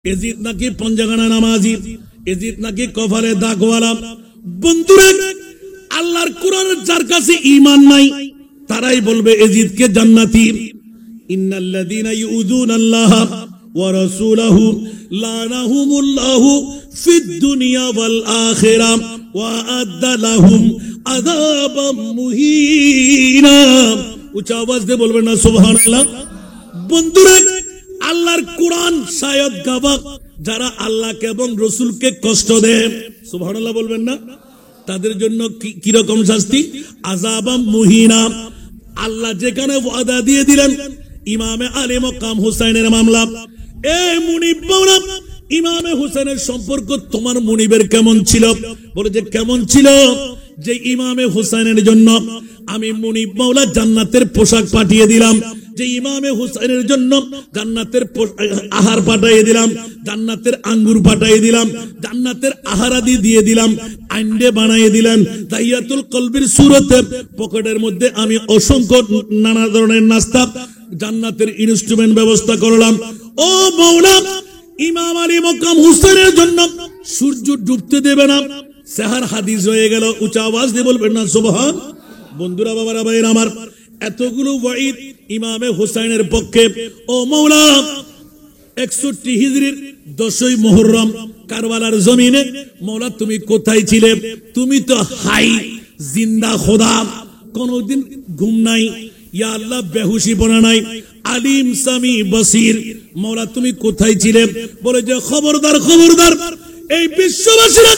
এজিদ নাকি পঞ্জাগানা নামাজি, এজিদ নাকি কপালে দাগওয়ালা। বন্ধুরা, আল্লাহর কোরআনের যার কাছে ঈমান নাই তারাই বলবে এজিদকে জান্নাতি। ইন্নাল্লাযীনা ইউযুনাল্লাহা ওয়া রাসূলাহু লানাহুমুল্লাহু ফিদ দুনিয়া ওয়াল আখিরাহ ওয়া আ'আদ্দা লাহুম আযাবাম মুহিনা। উচ্চ আওয়াজ দিয়ে বলবেন না সুবহানাল্লাহ। বন্ধুরা, আল্লাহর কোরআন শায়দ গাবাক যারা আল্লাহকে এবং রাসূলকে কষ্ট দেয়, সুবহানাল্লাহ বলবেন না, তাদের জন্য কি রকম শাস্তি? আযাবাম মুহিনা। আল্লাহ যেখানে ওয়াদা দিয়ে দিলেন ইমামে আলী মকাম হুসাইনের মামলা, এ মুনিব মাওলা, ইমামে হুসাইনের সম্পর্ক তোমার মুনিবের কেমন ছিল? বলে যে কেমন ছিল? যে ইমামে হুসাইনের জন্য আমি মুনিব মাওলা জান্নাতের পোশাক পাঠিয়ে দিলাম, যে ইমামে হুসাইনের জন্য জান্নাতের আহার পাঠিয়ে দিলাম, জান্নাতের আঙ্গুর পাঠিয়ে দিলাম, জান্নাতের আহারাদি দিয়ে দিলাম, আন্ডে বানিয়ে দিলেন, তাহিয়াতুল কলবির সূরতে পকেটের মধ্যে আমি অসংখ্য নানা ধরনের নাস্তা জান্নাতের ইনস্ট্রুমেন্ট ব্যবস্থা করলাম। ও মাওলা, ইমাম আলী মকাম হুসাইনের জন্য সূর্য ডুবতে দেবে না। সাহার হাদিস হয়ে গেল। উচ্চ আওয়াজ দিয়ে বলবেন না সুবহান। বন্ধুরা, বাবারা, ভাইরা আমার, এতগুলো ওয়াইদ ইমামে হুসাইনের পক্ষে। ও মাওলা, 61 হিজরির 10ই মুহররম কারবালার জমিনে মাওলা তুমি কোথায় ছিলে? তুমি তো হাই জিন্দা খোদা, কোনদিন ঘুম নাই, ইয়া আল্লাহ বেহুশি পড়া নাই, আলিম সামি বসির। মাওলা তুমি কোথায় ছিলে? বলে যে খবরদার, খবরদার, এই বিশ্ববাসীরা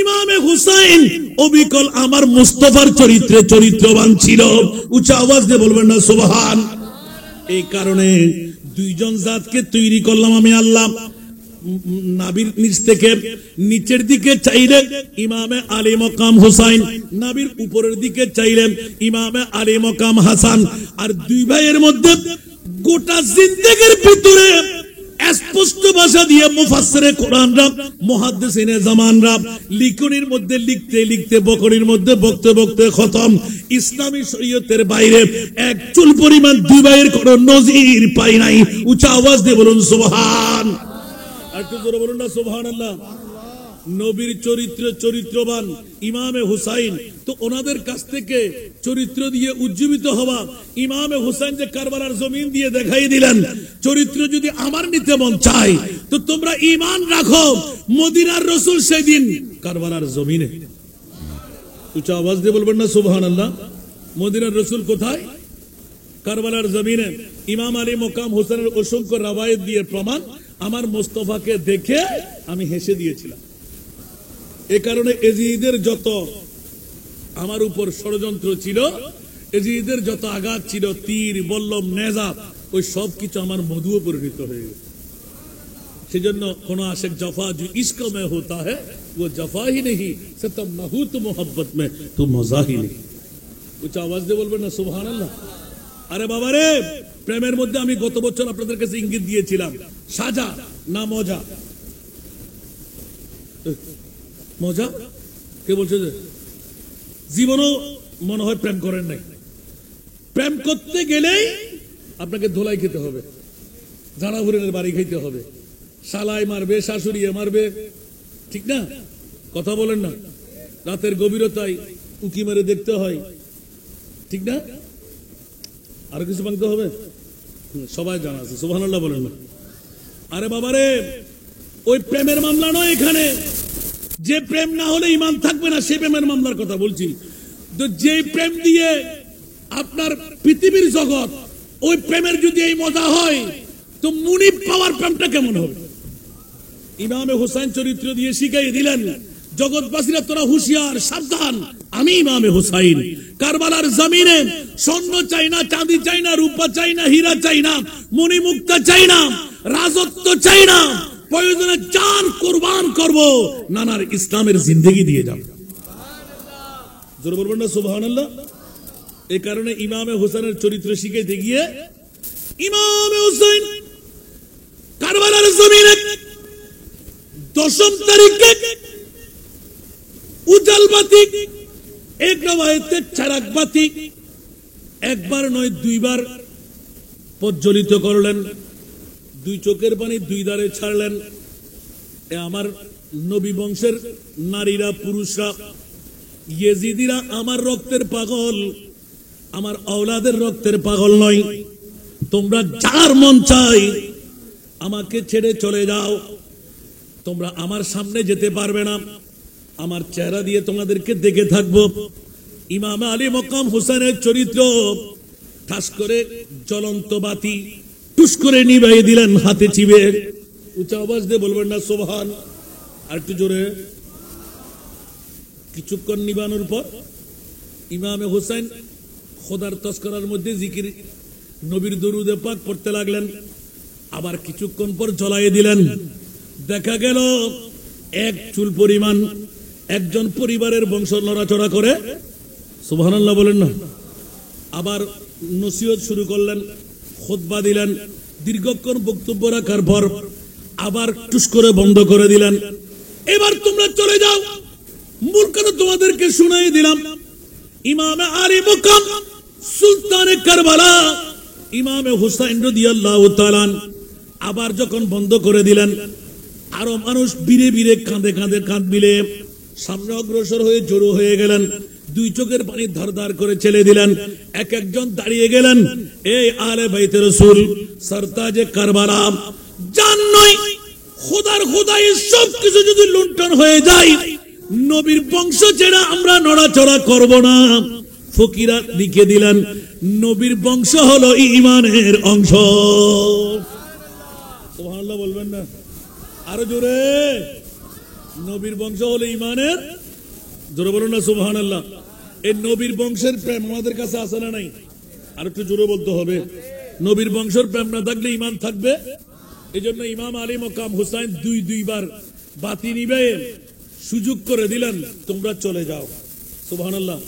ইমামে হুসাইন অবিকল আমার মুস্তাফার চরিত্রে চরিত্রবান ছিল। উচ্চ আওয়াজ দিয়ে বলবেন না সুবহান। এই কারণে দুইজন জাতকে তৈরি করলাম আমি আল্লাহ। নাবির নিচ থেকে নিচের দিকে চাইলে ইমামে আলী মকাম হুসাইন, নাবির উপরের দিকে চাইলে ইমামে আলী মকাম হাসান। আর দুই ভাইয়ের মধ্যে গোটা জিন্দেগির ভিতরে স্পষ্ট ভাষা দিয়ে মুফাসসিরে কোরআনরা, মুহাদ্দিসিনে জামানরা লিখনির মধ্যে লিখতে লিখতে, বকরির মধ্যে বকতে বকতে খতম। ইসলামী শরীয়তের বাইরে এক চুল পরিমাণ দুই ভাইয়ের কোনো নজির পাই নাই। উচ্চ আওয়াজ দিয়ে বলুন সুবহান। আর একটু জোরে বলুন না সুবহানাল্লাহ। নবীর চরিত্র চরিত্রবান ইমামে হুসাইন, তো ওনাদের কাছ থেকে চরিত্র দিয়ে উজ্জীবিত হওয়া ইমামে হুসাইন যে কারবালার জমিন দিয়ে দেখাই দিলেন, চরিত্র যদি আমার নিতে মন চাই তো তোমরা ঈমান রাখো মদিনার রাসূল সেদিন কারবালার জমিনে। উচ্চ আওয়াজ দিয়ে বলবেন না সুবহানাল্লাহ। মদিনার রাসূল কোথায়? কারবালার জমিনে। ইমাম আলী মকাম হুসাইনের অসংখ্য রাওয়ায়াত দিয়ে প্রমাণ, আমার মুস্তাফাকে দেখে আমি হেসে দিয়েছিলাম। এ কারণে এজিদের যত আমার উপর ষড়যন্ত্র ছিল, এজিদের যত আঘাত ছিল, তীর বল্লম নেজা, ওই সব কিছু আমার মধুও পরিণত হয়ে গেছে। সেজন্য কোন আশিক জফা जो इश्क में होता है वो जफा ही नहीं सतमहू तो मोहब्बत में तो मजा ही नहीं। উচ্চ আওয়াজ দিয়ে বলবেন না সুবহানাল্লাহ। আরে বাবা রে, প্রেমের মধ্যে আমি গত বছর আপনাদের কাছে ইঙ্গিত দিয়েছিলাম, সাজা না মজা। মজা কে বলছে? যে জীবনও মনে হয় প্রেম করেন নাই। প্রেম করতে গেলেই আপনাকে ধোলাই খেতে হবে, জানা হুরেনের বাড়ি খাইতে হবে, শালাই মারবে, শাশুড়ি মারবে, ঠিক না? কথা বলেন না। রাতের গভীরতায় উকি মেরে দেখতে হয়, ঠিক না? আর কিছু ভাঙতে হবে, সবাই জানা আছে, সুবহানাল্লাহ বলেন না। আরে বাবারে, ওই প্রেমের মামলা নয় এখানে। যে প্রেম না হলে ঈমান থাকবে না, সেই প্রেমের মামলার কথা বলছি। তো যে প্রেম দিয়ে আপনার পৃথিবীর জগৎ, ওই প্রেমের যদি এই মজা হয় তো মুনিব পাওয়ার প্রেমটা কেমন হবে? ইমামে হুসাইন চরিত্র দিয়ে শিখাই দিলেন জগৎবাসীরা, তোরা হুঁশিয়ার, সাবধান, আমি ইমামে হুসাইন কারবালার জমিনে স্বর্ণ চাই না, চাঁদি চাই না, রূপা চাই না, হীরা চাই না, মণিমুক্তা চাই না, রাজত্ব চাই না, প্রয়োজনে জান কুরবান করব, নানার ইসলামের জিন্দেগি দিয়ে যাব। জোরে বলবেন না সুবহানাল্লাহ। এই কারণে ইমামে হুসাইনের চরিত্র শিখাইতে গিয়ে ইমামে হুসাইন কারবালার জমিনে 10ম তারিখে উজাল বাতি, এক রওয়ায়েতে চারাক বাতি, একবার নয় দুইবার প্রজ্বলিত করলেন। দুই চোখের পানি দুই ধারে ছাড়লেন। এ আমার নবী বংশের নারীরা পুরুষরা ইয়েজিদিরা আমার রক্তের পাগল, আমার আওলাদের রক্তের পাগল নয়। তোমরা যার মন চাই আমাকে ছেড়ে চলে যাও, তোমরা আমার সামনে যেতে পারবে না, আমার চেহারা দিয়ে তোমাদেরকে দেখে থাকবো। ইমাম আলী মকাম হোসেনের চরিত্র ঠাস করে জ্বলন্ত বাতি টুস করে নিভাইয়ে দিলেন হাতে চিবে। উচ্চ আওয়াজ দিয়ে বলবেন না সুবহান? আর একটু জোরে। কিছুক্ষণ নিবানোর পর ইমামে হোসেন খোদার তস্করার মধ্যে জিকির নবীর দরুদে পাক পড়তে লাগলেন। আবার কিছুক্ষণ পর জ্বলাইয়ে দিলেন। দেখা গেল এক চুল পরিমাণ একজন পরিবারের বংশ নড়াচড়া করে। সুবহানাল্লাহ বলেন না। আবার নসিহত শুরু করলেন, খুতবা দিলেন, দীর্ঘক্ষণ বক্তব্য রাখার পর আবার টুস করে বন্ধ করে দিলেন। এবার তোমরা চলে যাও, মূল কথা তোমাদেরকে শুনাই দিলাম। ইমামে আলী মুকাম সুলতানে কারবালা ইমামে হুসাইন রাদিয়াল্লাহু তাআলা আবার যখন বন্ধ করে দিলেন, আরো মানুষ বীরে বীরে কাঁদে কাঁদে কাঁদ মিলে সামনে অগ্রসর হয়ে জড়ো হয়ে গেলেন। দুই চোখের পানি ধার করে ছেড়ে দিলেন। এক একজন দাঁড়িয়ে গেলেন। এই আলে বাইতে রাসূল সরতাজে কারবালা জান নয়, খোদার খোদাই সব কিছু যদি লুণ্ঠন হয়ে যায়, নবীর বংশ ছেড়ে আমরা নড়াচড়া করব না। ফকিরা লিখে দিলেন, নবীর বংশ হলো ঈমানের অংশ। সুবহানাল্লাহ বলবেন না? আরো জোরে। নবীর বংশ হলো ঈমানের, জোরে বলুন না সুবহানাল্লাহ। এই নবীর বংশের প্রেম আমাদের কাছে আছে না নাই? আর একটু জোরে বলতে হবে। নবীর বংশের প্রেম না থাকলে ঈমান থাকবে? এই জন্য ইমাম আলী মকাম হুসাইন দুইবার বাতি নিবে সুযোগ করে দিলেন, তোমরা চলে যাও। সুবহানাল্লাহ।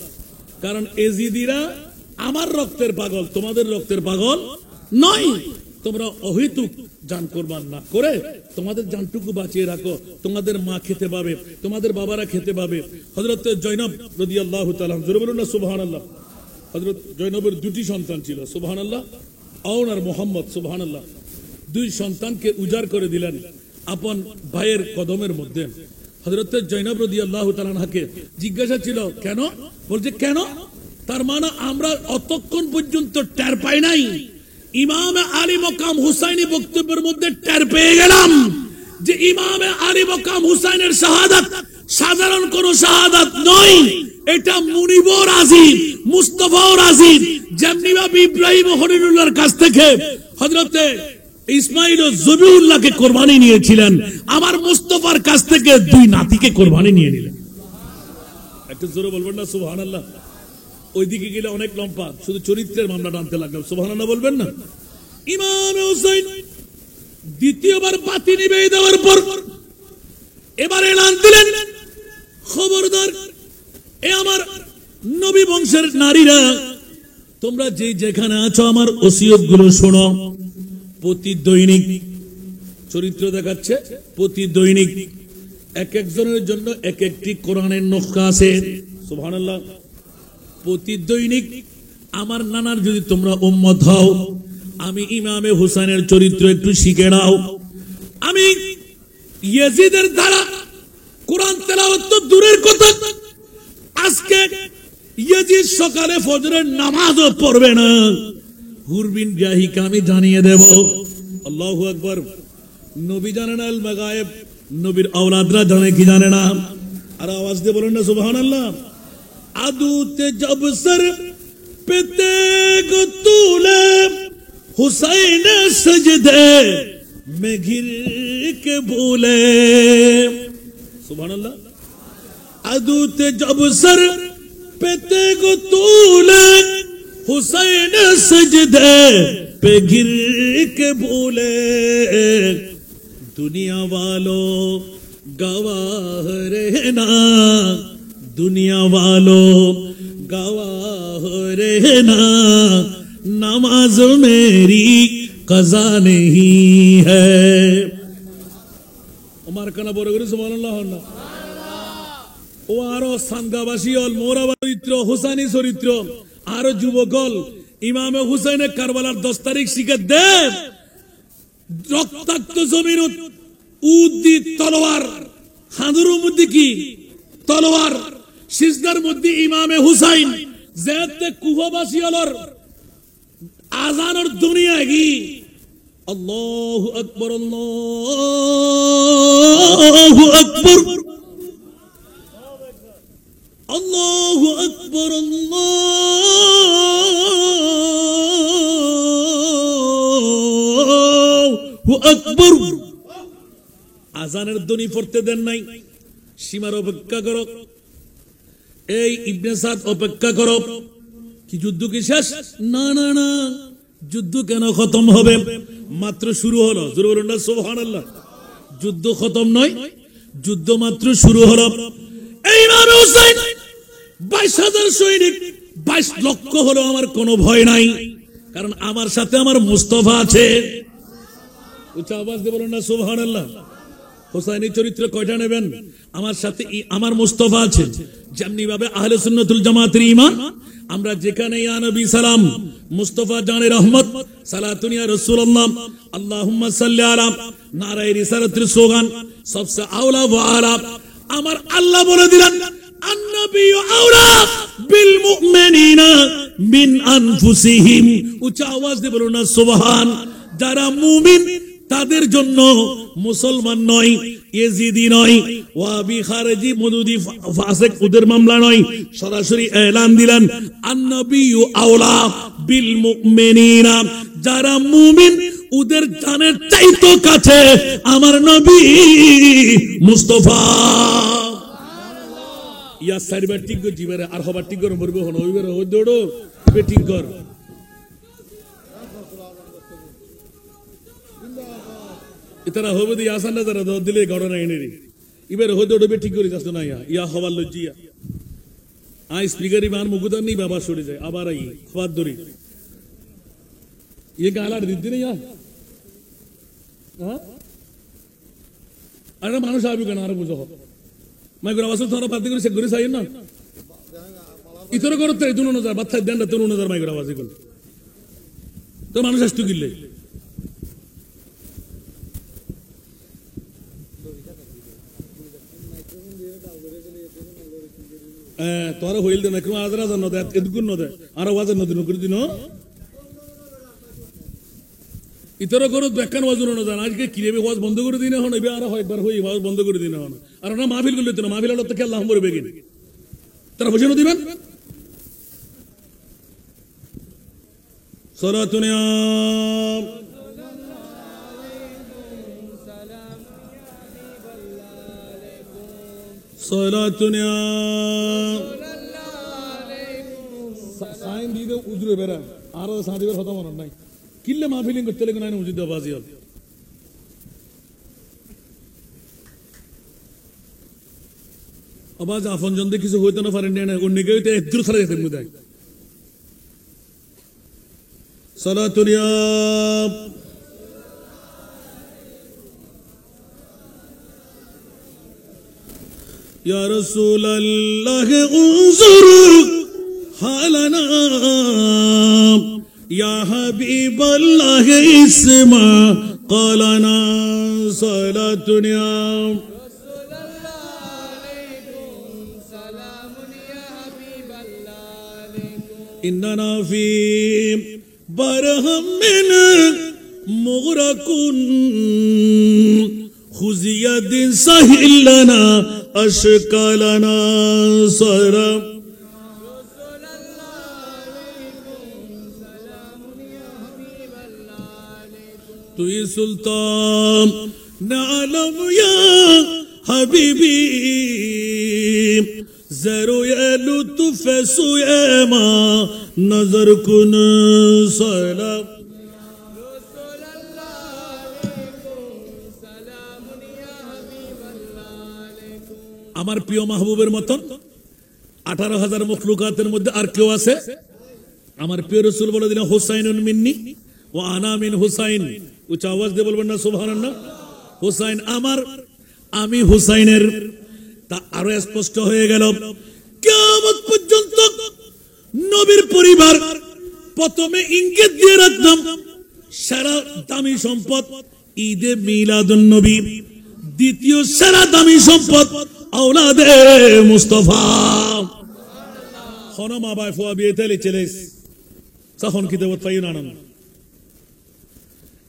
কারণ এজিদিরা আমার রক্তের পাগল, তোমাদের রক্তের পাগল নয়। তোমরা অহেতুক জান কোরবান না করে তোমাদের জানটুকু বাঁচিয়ে রাখো। তোমাদের মা খেতে পাবে, তোমাদের বাবারা খেতে পাবে। হযরত জয়নব রাদিয়াল্লাহু তাআলা, জোরে বলুন না সুবহানাল্লাহ। হযরত জয়নবের দুটি সন্তান ছিল, সুবহানাল্লাহ, আউন আর মোহাম্মদ, সুবহানাল্লাহ। দুই সন্তানকে উজাড় করে দিলেন আপন ভাইয়ের কদমের মধ্যে। হযরত জয়নব রাদিয়াল্লাহু তাআলা আনহাকে জিজ্ঞাসা ছিল কেন? বলছে কেন? তার মানে আমরা অতক্ষণ পর্যন্ত টের পাই নাই। ইমাম আলী মকাম হুসাইনি বক্তব্যের মধ্যে টের পেয়ে গেলাম যে ইমাম আলী মকাম হুসাইনের শাহাদাত সাধারণ কোন শাহাদাত নয়, এটা মুনিবর আজিম, মুস্তাফার আজিম। যেমনি ভাবে ইব্রাহিম খলিলুল্লাহর কাছ থেকে হযরতে ইসমাইল ও জবিউল্লাহকে কোরবানি নিয়েছিলেন, আমার মুস্তাফার কাছ থেকে দুই নাতিকে কোরবানি নিয়ে নিলেন। একটু জোরে বলবেন না সুবহানাল্লাহ? ওইদিকে গেলে অনেক লম্বা, শুধু চরিত্রের মামলা টানতে লাগলাম। সুবহানাল্লাহ বলবেন না? ইমাম হুসাইন দ্বিতীয়বার বাতি নিভিয়ে দেওয়ার পর এবার এলান দিলেন, খবরদার এ আমার নবী বংশের নারীরা, তোমরা যে যেখানে আছো আমার ওসিয়ত গুলো শোনো। প্রতি দৈনিক চরিত্র দেখাচ্ছে, প্রতি দৈনিক এক একজনের জন্য এক একটি কোরআনের নকশা আছে। সুবহানাল্লাহ। প্রতি দৈনিক আমার নানার যদি তোমরা উম্মত হও, আমি ইমামে হুসাইনের চরিত্র একটু শিখে নাও। আমি ইয়াজিদের দ্বারা কোরআন তেলাওয়াত তো দূরের কথা, আজকে ইয়াজিদ সকালে ফজরের নামাজও পড়বে না। হুরবিন জাহিকে আমি জানিয়ে দেব। আল্লাহু আকবার। নবী জানে না আল মাগায়েব, নবীর আওলাদরা জানে কি জানে না? আর আওয়াজ দিয়ে বলেন না সুবহানাল্লাহ। আদুতে জব সর पे तेग तूले हुसैन सजदे में घिर के भूले। सुभान अल्लाह। अदूत जब सर पे तेग तूले हुसैन सजदे पे घिर के भूले। दुनिया वालों गवाह रहना, दुनिया वालों गवाह रहना, नमाज मेरी कज़ा नहीं है। उमर कना बोले गुरु सुभानअल्लाह ना। ও আরো সান্দাবাসী অল মোরাবা চরিত্র, হুসাইনি চরিত্র, আরো যুবকল ইমামে হুসাইনে কারবালার 10 তারিখ শিখে দে। রক্তাক্ত জমিনত উদ্দি তলোয়ার, হাঁদুরের মধ্যে কি তলোয়ার, সিজদার মধ্যে ইমামে হুসাইন যেতে কুফাবাসী হলর আজানের দুনিয়ায় কি আল্লাহু আকবার, আল্লাহু আকবার, আল্লাহু আকবার, আল্লাহু আকবার। আজানের ধ্বনি পড়তে দেন নাই, সীমার অপেক্ষা করো। এই ইবনে সাদ অপেক্ষা করো, কি যুদ্ধ কি শেষ? না না না, যুদ্ধ কেন খতম হবে? মাত্র শুরু হলো। জোরে বলুন না সুবহানাল্লাহ। যুদ্ধ খতম নয়, যুদ্ধ মাত্র শুরু হলো। এই ইমাম হুসাইন 22,000 সৈনিক, 22 লক্ষ হলো, আমার কোনো ভয় নাই, কারণ আমার সাথে আমার মুস্তাফা আছে। উচ্চ আওয়াজ দিয়ে বলুন না সুবহানাল্লাহ। হুসাইনের চরিত্র কয়টা নেবেন? আমার সাথে আমার মুস্তাফা আছে। যেমনি ভাবে আহলে সুন্নাতুল জামাতের ঈমান, আমরা যেখানে ইয়া নবী সালাম, মুস্তাফা জানে রহমত, সালাতুন ইয়া রাসূলুল্লাহ, আল্লাহুম্মা সাল্লি আলা, নারায়ে রিসালাতের স্লোগান সবসে আওলা ওয়া আলা। আমার আল্লাহ বলে দিলেন আন-নবিয়্যু আওলা বিল মুমিনিনা মিন আনফুসিহিম। উচ্চ আওয়াজ দিয়ে বলুন না সুবহান। যারা মুমিন তাদের জন্য মুসলমান নয়, ইয়েজিদি নয়, ওয়াহাবি, খারেজি, মদুদি, ফাসিক ওদের মামলা নয়। সরাসরি এলান দিলেন আন-নবিয়্যু আওলা বিল মুমিনিনা, যারা মুমিন ওদের জানের চাইতো কাছে আমার নবী মুস্তাফা। ইয়া সাইবার ঠিক গো জিবারে আর হবার ঠিক গর মরবে হন ওইবার হই দড়ো বে ঠিক গর। ইতারা হবে দি আসান না যারা দিলে ঘটনা এনেরি এবার হইতে ওটা ঠিক করে যাচ্ছে না। ইয়া হবার লজ্জিয়া আই স্পিকার ইমান মুগুদার নেই, বাবা সরে যায় আবার আই খাবার ধরি ইয়ে গালার দিদি না ইয়া। আরে মানুষ আবি কেন আরো বুঝো মাই করে আওয়াজ তোরা বাদ করে চেক করে চাই না ইতর করতে এই 2000 বাচ্চা দেন না 2000 মাই করে আওয়াজ এগুলো তো মানুষ আসতো গিলে তোরা হইল দেন কেন আজরা জানো দে এদগুন ন দে আর ওয়াজের নদী নকরি দিন ইতর করো বেকান ওয়াজ ন জান আজকে কিরেবে ওয়াজ বন্ধ করে দিন হন এবে আর হয় একবার হই ওয়াজ বন্ধ করে দিন হন আর না মাহফিল করলে তো মাহফিল হলো তো কে আল্লাহ মরবে কিন তারা বুঝে ন দিবেন সালাতুন ইয়া সালাতুন ইয়া সাইন দিতে উজরে বেরা আর সাদিবের কথা মনে নাই কিল্লে মাহফিলিং করতে লাগে না উজিদ আবাজি হবে আবাজ আফন জন কিছু হইতে না পারেন না অন্যকে হইতে একদূর ছাড়া যেতে মুদায় সালাতুন ইয়া ইয়া রাসূলুল্লাহ উনজুর হালানা ইয়া হাবিবাল্লাহ ইসমা ক্বালানা সালাতুন ইয়া إننا في برهم من مغرق خذ يد سهل لنا أشكالنا صرا تو سلطان نعلم يا حبيبي زرو يا لطف سويما نظر كن سلام আমার প্রিয় মাহবুবের মতন 18,000 মখলুকাতের মধ্যে আর কেউ আছে? আমার প্রিয় রাসূল বলে দিলেন হুসাইনুন মিন্নি ওয়া আনা মিন হুসাইন। উচ্চ আওয়াজ দিয়ে বলবেন না সুবহানাল্লাহ। হুসাইন আমার, আমি হুসাইনের। তা আরো স্পষ্ট হয়ে গেল কিয়ামত পর্যন্ত নবীর পরিবার প্রথমে ইঙ্গিত দিয়ে রাখতাম সারা দামি সম্পদ ঈদে মিলাদুন নবী দ্বিতীয় সেরা দামি সম্পদ আওলাদে মুস্তাফা হন মা বাই ফুয়া বিয়ে তেলে চলেস তখন কি দেবত পাই না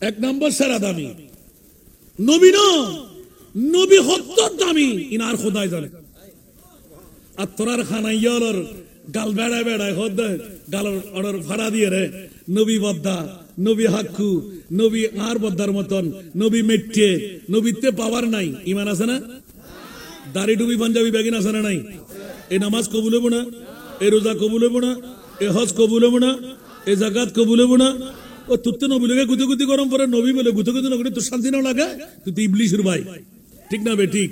এক নম্বর সেরা দামি নবী না নবী হত্তর দামি ইনার খোদাই জানে আর তোরার খানাইয়ালর গাল বেড়ায় বেড়ায় হদ গাল অর্ডার ভাড়া দিয়ে রে নবী বদ্দা নবী হাক্কু নবী আর বদ্দার মতন নবী মেট্টে নবীতে পাওয়ার নাই ইমান আছে না দাড়ি ডুবি পাঞ্জাবি ব্যাগিন আছে না নাই এই নামাজ কবুল হবো না এই রোজা কবুল হবো না এ হজ কবুল হবো না এ জাকাত কবুল হবো না ও তুত্তে নবী লোকে গুতি গুতি গরম পরে নবী বলে গুতি গুতি নগরে তোর শান্তি না লাগে তুই তো ইবলিশের ভাই ঠিক না বে ঠিক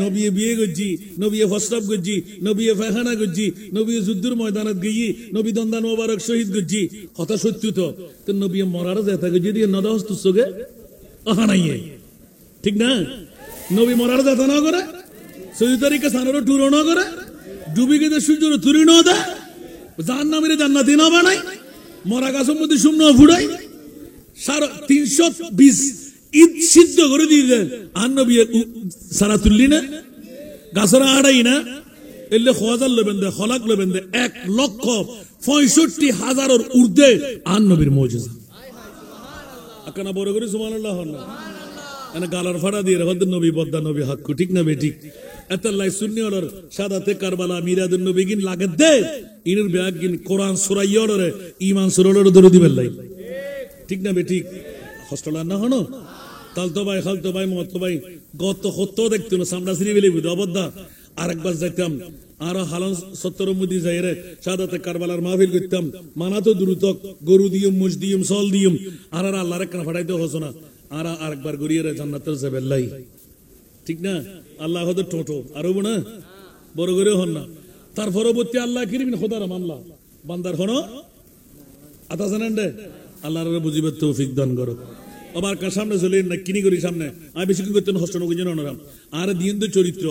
নবী বিয়ে করছি নবী ফসরাব করছি নবী ফায়খানা করছি নবী যুদ্ধের ময়দানত গিয়ে নবী দন্দান মোবারক শহীদ করছি কথা সত্য তো নবী মরার যেতে গেছি দিয়ে নদা হস্তুর চোখে আহানাইয়ে ঠিক না নবী মরার যেতে না করে সৌদি তারিখে সানোর টুরো না করে ডুবি গেছে সূর্যের তুরি না দেয় জান নামের জান্নাতি না বানাই মরা গাছের মধ্যে শুকনো ফুড়াই 320 ঈদ সিদ্ধ করে দিয়ে দেন আর নবী সারা তুললি না গাছের আড়াই না এলে খোয়াজার লেবেন দে খলাক লেবেন দে 1,65,000 ঊর্ধ্বে আর নবীর মৌজুজা আকানা বড় করে সুবহানাল্লাহ এনে গালার ফাড়া দিয়ে হদ নবী বদ্দা নবী হাক্কু ঠিক না বে ঠিক এতাল্লাই সুন্নি ওর সাদাতে কারবালা মিরাদুন নবী গিন লাগে দে ইনুর ব্যাগ গিন কোরআন সূরা ইয়রে ঈমান সূরার দরুদ দিবেন লাই ঠিক না বে ঠিক হস্টলা না হনো তালতো ভাই খালতো ভাই মতো ভাই গত হত দেখতো না সামনা সিরি বেলে বুঝ অবদ্দা আরেকবার যাইতাম আর হালন 70 মুদি যাই রে সাদাতে কারবালার মাহফিল করতাম মানা তো দ্রুত গরু দিয়ম মুজ দিয়ম সল দিয়ম আর আল্লাহর একখানা ফাটাইতে হস না আর আরেকবার গড়িয়ে রে জান্নাতের যাবেল্লাই ঠিক না আল্লাহ হদ টোটো আর হবো না বড় করে হন না তার পরবর্তী আল্লাহ কিরিমিন খোদার মামলা বান্দার হন আতা জানেন রে আল্লাহর বুঝিবার তৌফিক দান করো আবার কার সামনে চলে না কিনি করি সামনে আমি বেশি কি করতেন হস্ত নগুজন অনরাম আর দিন তো চরিত্র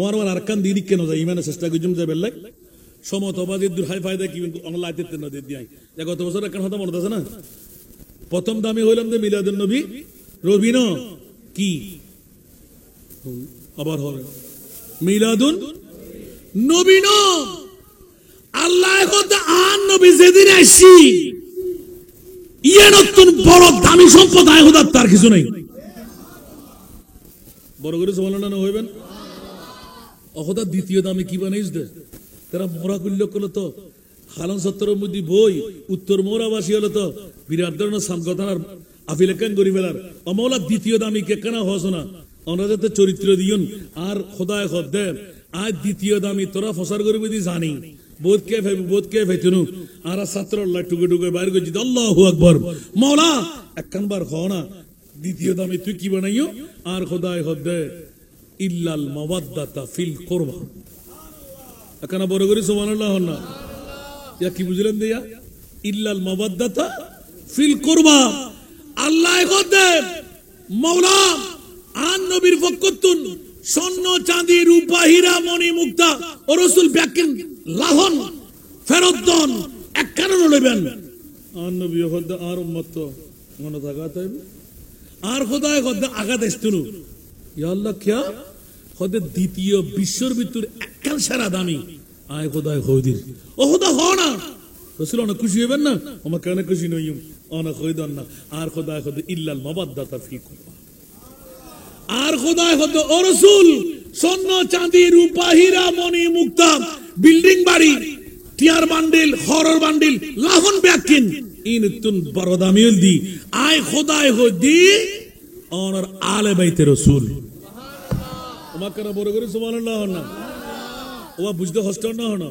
ওর ওর আর কান দিদি কেন যায় ইমানে চেষ্টা গুজুম যাবে লাই সমতবাদী দূর হাই ফায়দা কি অনলা আইতে না দিয়ে দিই গত বছর একখান কথা মনে আছে না প্রথম দামি হইলাম যে মিলাদুন নবী রবিন কি আবার হবে মিলাদুন নবী ন আল্লাহ কথা আন নবী যেদিন আসি ইয়ে নতুন বড় দামি সম্পদ আয় হদার তার কিছু নেই বড় করে সুবহানাল্লাহ না হইবেন অহদা দ্বিতীয় দামি কি বানাইস দে তারা মোরা করল করলো তো হালন 70 মধ্যে বই উত্তর মোরাবাসী হলো তো বিরাট ধরনের সামগতার আফিলেকান গরিবেলার অমৌলা দ্বিতীয় দামি কে কেনা হস না অনাজাতে চরিত্র দিয়ন আর খোদায় খদ দে আজ দ্বিতীয় দামি তোরা ফসার গরিবে দি জানি বোধ কে ভাইতুনু আর ছাত্র আল্লাহ টুকে টুকে বাইরে গেছি আল্লাহু আকবার মৌলা একখানবার খ না দ্বিতীয় দামি তুই কি বানাইও আর খোদায় খদ দে ইল্লাল মাওয়াদ্দাতা ফিল কুরবা এখানে বড় করে সুবহানাল্লাহ না ইয়া কি বুঝলেন দিয়া ইল্লাল মাওয়াদ্দাতা ফিল কুরবা আল্লাহ খোদে মাওলা আন নবীর ফকতুন স্বর্ণ চাঁদি রূপা হীরা মণি মুক্তা ও রাসূল ব্যাকিন লাহন ফেরত দন এক কারণ লইবেন আন নবী খোদে আর উম্মত মনে থাকাত আর খোদায় খোদে আগাত ইস্তুনু ইয়া আল্লাহ কিয়া খোদে দ্বিতীয় বিশ্বর ভিতর এককাল সারা দামি আয় খোদায় খোদির ও খোদা হ না রাসূল অনেক খুশি হবেন না আমাকে অনেক খুশি নইম অনেক খোদান না আর খোদায় খোদে ইল্লাল মাওয়াদ্দাতা ফি কুরবা আর খোদায় খোদে ও রাসূল স্বর্ণ চাঁদি রূপা হীরা মণি মুক্তা বিল্ডিং বাড়ি টিয়ার বান্ডিল হরর বান্ডিল লাহন ব্যাকিন ইনতুন বড় দামিল দি আয় খোদায় খোদি অনর আলে বাইতে রাসূল আমাকে না বড় করে সুবহানাল্লাহ না ওয়া বুঝতে হস্টর না হনো